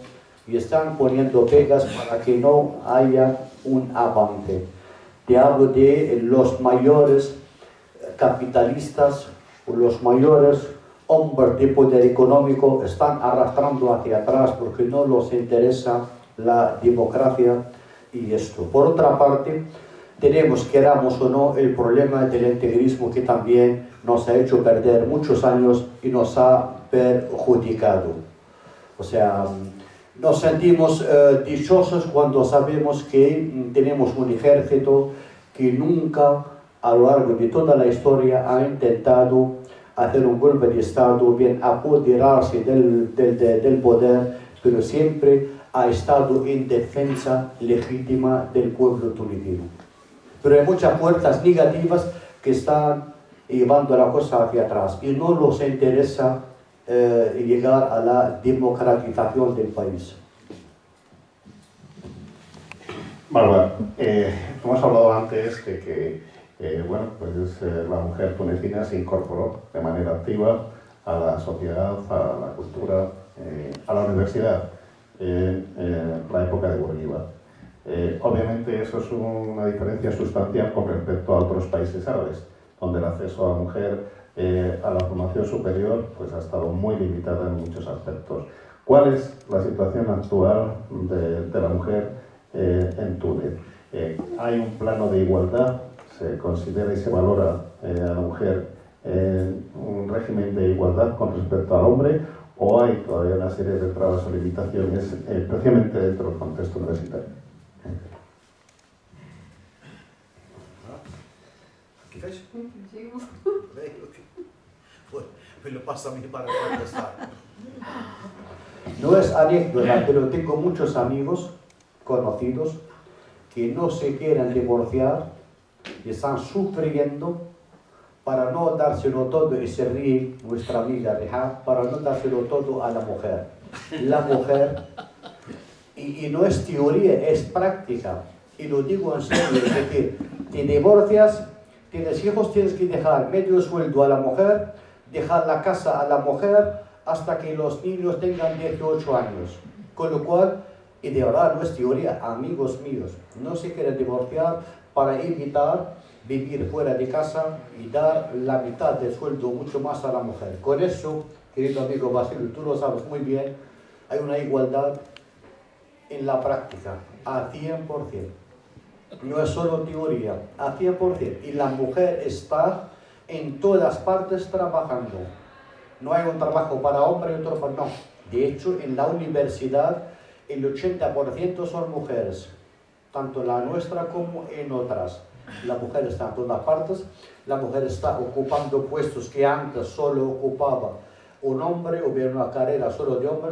y están poniendo pegas para que no haya un avance. Te hablo de los mayores capitalistas, los mayores hombres de poder económico están arrastrando hacia atrás porque no les interesa la democracia y esto. Por otra parte, tenemos, queramos o no, el problema del integrismo que también nos ha hecho perder muchos años y nos ha perjudicado. O sea, nos sentimos dichosos cuando sabemos que tenemos un ejército que nunca a lo largo de toda la historia ha intentado hacer un golpe de Estado, bien apoderarse del poder, pero siempre ha estado en defensa legítima del pueblo tunecino. Pero hay muchas fuerzas negativas que están llevando la cosa hacia atrás y no nos interesa llegar a la democratización del país. Bárbara, hemos hablado antes de que la mujer tunecina se incorporó de manera activa a la sociedad, a la cultura, a la universidad en la época de Bourguiba. Obviamente eso es una diferencia sustancial con respecto a otros países árabes, donde el acceso a la mujer a la formación superior pues, ha estado muy limitada en muchos aspectos. ¿Cuál es la situación actual de la mujer en Túnez? ¿Hay un plano de igualdad? ¿Se considera y se valora a la mujer en un régimen de igualdad con respecto al hombre? ¿O hay todavía una serie de trabas o limitaciones, especialmente dentro del contexto universitario? ¿Quieres? Sí. Pues me lo pasa a mí para contestar. No es anécdota, pero tengo muchos amigos conocidos que no se quieren divorciar y están sufriendo para no dárselo todo, y se ríe nuestra amiga Reha, para no dárselo todo a la mujer. La mujer, y no es teoría, es práctica, y lo digo en serio, es decir, te divorcias, tienes hijos, tienes que dejar medio sueldo a la mujer, dejar la casa a la mujer hasta que los niños tengan 18 años. Con lo cual, y de verdad no es teoría, amigos míos, no se quieren divorciar para evitar vivir fuera de casa y dar la mitad del sueldo mucho más a la mujer. Con eso, querido amigo Basilio, tú lo sabes muy bien, hay una igualdad en la práctica, a 100%. No es solo teoría, a 100%. Y la mujer está en todas partes trabajando. No hay un trabajo para hombre y otro para no. De hecho, en la universidad el 80% son mujeres, tanto la nuestra como en otras. La mujer está en todas partes, la mujer está ocupando puestos que antes solo ocupaba un hombre, o bien una carrera solo de hombre.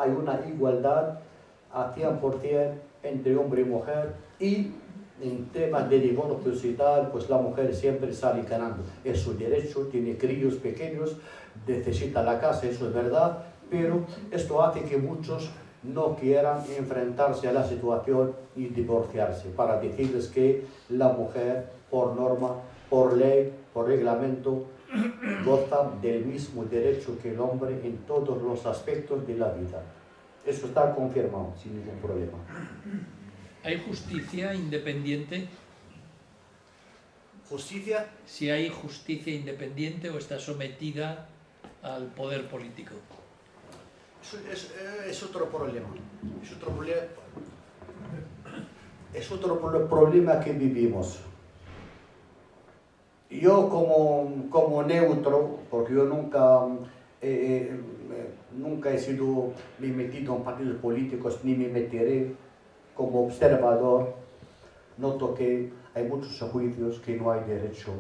Hay una igualdad a 100% entre hombre y mujer, y en temas de divorcios y tal, pues la mujer siempre sale ganando. Es su derecho, tiene críos pequeños, necesita la casa, eso es verdad, pero esto hace que muchos no quieran enfrentarse a la situación y divorciarse, para decirles que la mujer, por norma, por ley, por reglamento, goza del mismo derecho que el hombre en todos los aspectos de la vida. Eso está confirmado, sin ningún problema. ¿Hay justicia independiente? ¿Justicia? Si hay justicia independiente o está sometida al poder político. Es otro problema. Es otro problema que vivimos. Yo como neutro, porque yo nunca he sido metido en partidos políticos, ni me meteré, como observador, noto que hay muchos juicios que no hay derecho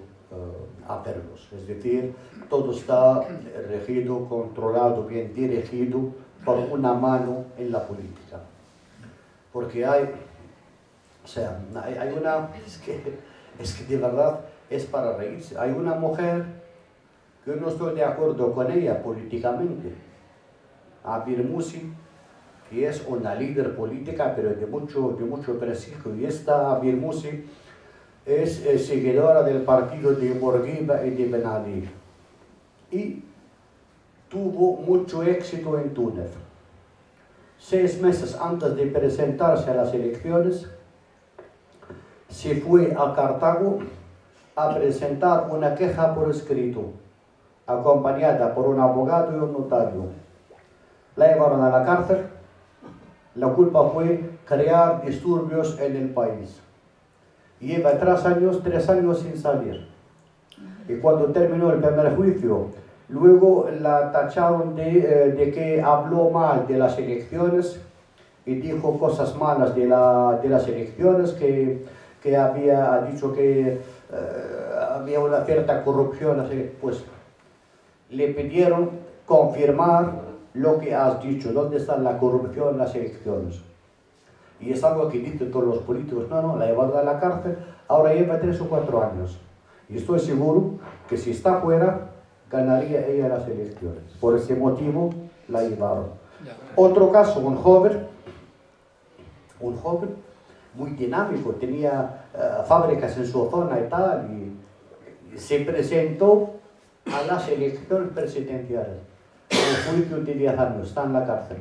a hacerlos. Es decir, todo está regido, controlado, bien dirigido por una mano en la política. Porque hay una... Es que de verdad es para reírse. Hay una mujer que yo no estoy de acuerdo con ella políticamente, Abir Musi, que es una líder política, pero de mucho prestigio. Y esta Abir Musi es seguidora del partido de Bourguiba y de Ben Ali. Y tuvo mucho éxito en Túnez. 6 meses antes de presentarse a las elecciones, se fue a Cartago a presentar una queja por escrito, acompañada por un abogado y un notario. La llevaron a la cárcel. La culpa fue crear disturbios en el país. Lleva 3 años sin salir. Y cuando terminó el primer juicio, luego la tacharon de que habló mal de las elecciones y dijo cosas malas de las elecciones, que había dicho que había una cierta corrupción. Así, pues le pidieron confirmar lo que has dicho, dónde está la corrupción en las elecciones. Y es algo que dicen todos los políticos. No, la llevaron a la cárcel, ahora lleva 3 o 4 años. Y estoy seguro que si está fuera, ganaría ella las elecciones. Por ese motivo la llevaron. Otro caso, un joven muy dinámico, tenía fábricas en su zona y tal, y se presentó a las elecciones presidenciales. No fue que utilizar años, está en la cárcel.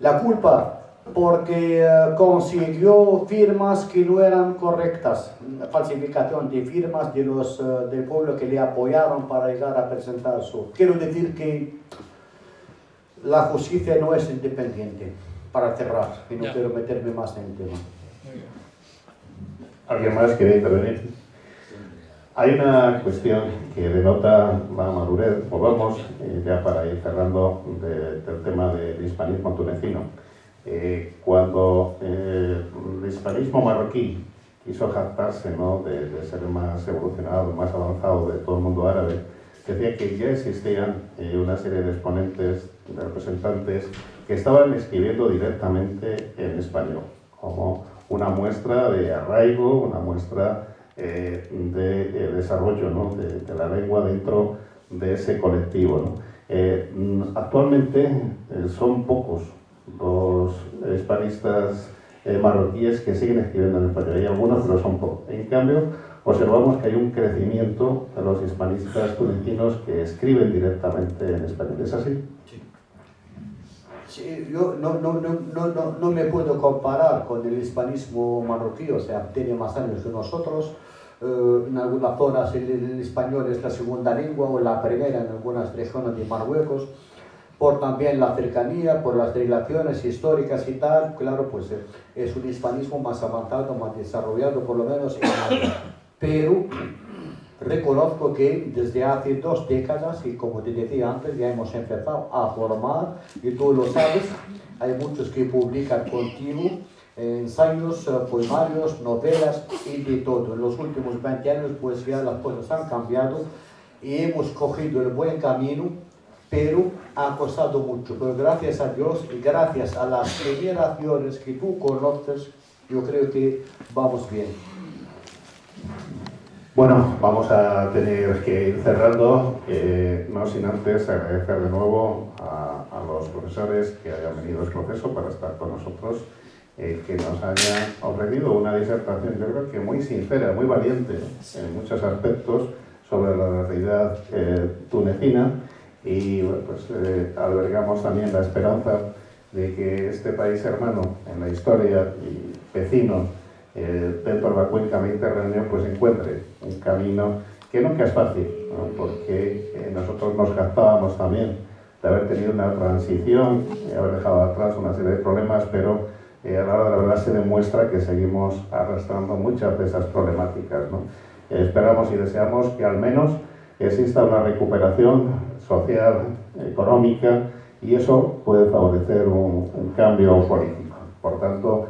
La culpa, porque consiguió firmas que no eran correctas, falsificación de firmas de del pueblo que le apoyaron para llegar a presentar su... Quiero decir que la justicia no es independiente, para cerrar, y no quiero meterme más en el tema. ¿Alguien más quiere intervenir? Hay una cuestión que denota la madurez, volvamos ya para ir cerrando del tema del hispanismo tunecino. Cuando el hispanismo marroquí quiso jactarse, ¿no?, de ser el más evolucionado, el más avanzado de todo el mundo árabe, decía que ya existían una serie de exponentes, de representantes, que estaban escribiendo directamente en español, como una muestra de arraigo, una muestra de desarrollo, ¿no?, de la lengua dentro de ese colectivo, ¿no? Actualmente son pocos los hispanistas marroquíes que siguen escribiendo en español. Hay algunos, pero son pocos. En cambio, observamos que hay un crecimiento de los hispanistas tunecinos que escriben directamente en español. ¿Es así? Sí. Sí, yo no me puedo comparar con el hispanismo marroquí, o sea, tiene más años que nosotros. En algunas zonas el español es la segunda lengua o la primera en algunas regiones de Marruecos, por también la cercanía, por las relaciones históricas y tal. Claro, pues es un hispanismo más avanzado, más desarrollado, por lo menos en África. Pero reconozco que desde hace 2 décadas, y como te decía antes, ya hemos empezado a formar, y tú lo sabes, hay muchos que publican contigo ensayos, poemarios, novelas y de todo. En los últimos 20 años pues ya las cosas han cambiado y hemos cogido el buen camino, pero ha costado mucho. Pero gracias a Dios y gracias a las generaciones que tú conoces, yo creo que vamos bien. Bueno, vamos a tener que ir cerrando, no sin antes agradecer de nuevo a los profesores que hayan venido al proceso para estar con nosotros, que nos hayan ofrecido una disertación, yo creo que muy sincera, muy valiente en muchos aspectos sobre la realidad tunecina, y bueno, pues albergamos también la esperanza de que este país hermano en la historia y vecino dentro de la cuenca mediterránea pues encuentre un camino que nunca es fácil, ¿no? Porque nosotros nos jactábamos también de haber tenido una transición y haber dejado atrás una serie de problemas, pero a la hora de la verdad se demuestra que seguimos arrastrando muchas de esas problemáticas, ¿no? Esperamos y deseamos que al menos exista una recuperación social, económica, y eso puede favorecer un cambio político. Por tanto,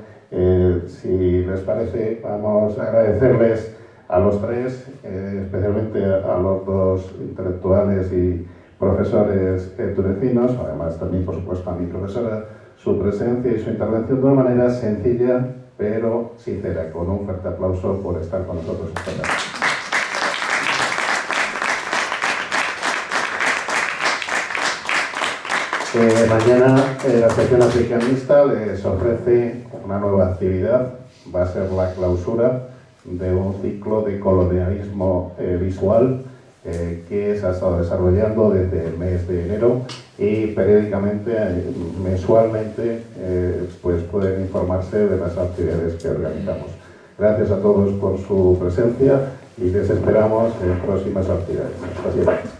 si les parece, vamos a agradecerles a los tres, especialmente a los 2 intelectuales y profesores tunecinos, además también, por supuesto, a mi profesora, su presencia y su intervención de una manera sencilla, pero sincera, con un fuerte aplauso por estar con nosotros esta tarde. Mañana la sección africanista les ofrece una nueva actividad, va a ser la clausura de un ciclo de colonialismo visual que se ha estado desarrollando desde el mes de enero, y periódicamente, mensualmente, pues pueden informarse de las actividades que organizamos. Gracias a todos por su presencia y les esperamos en próximas actividades. Gracias.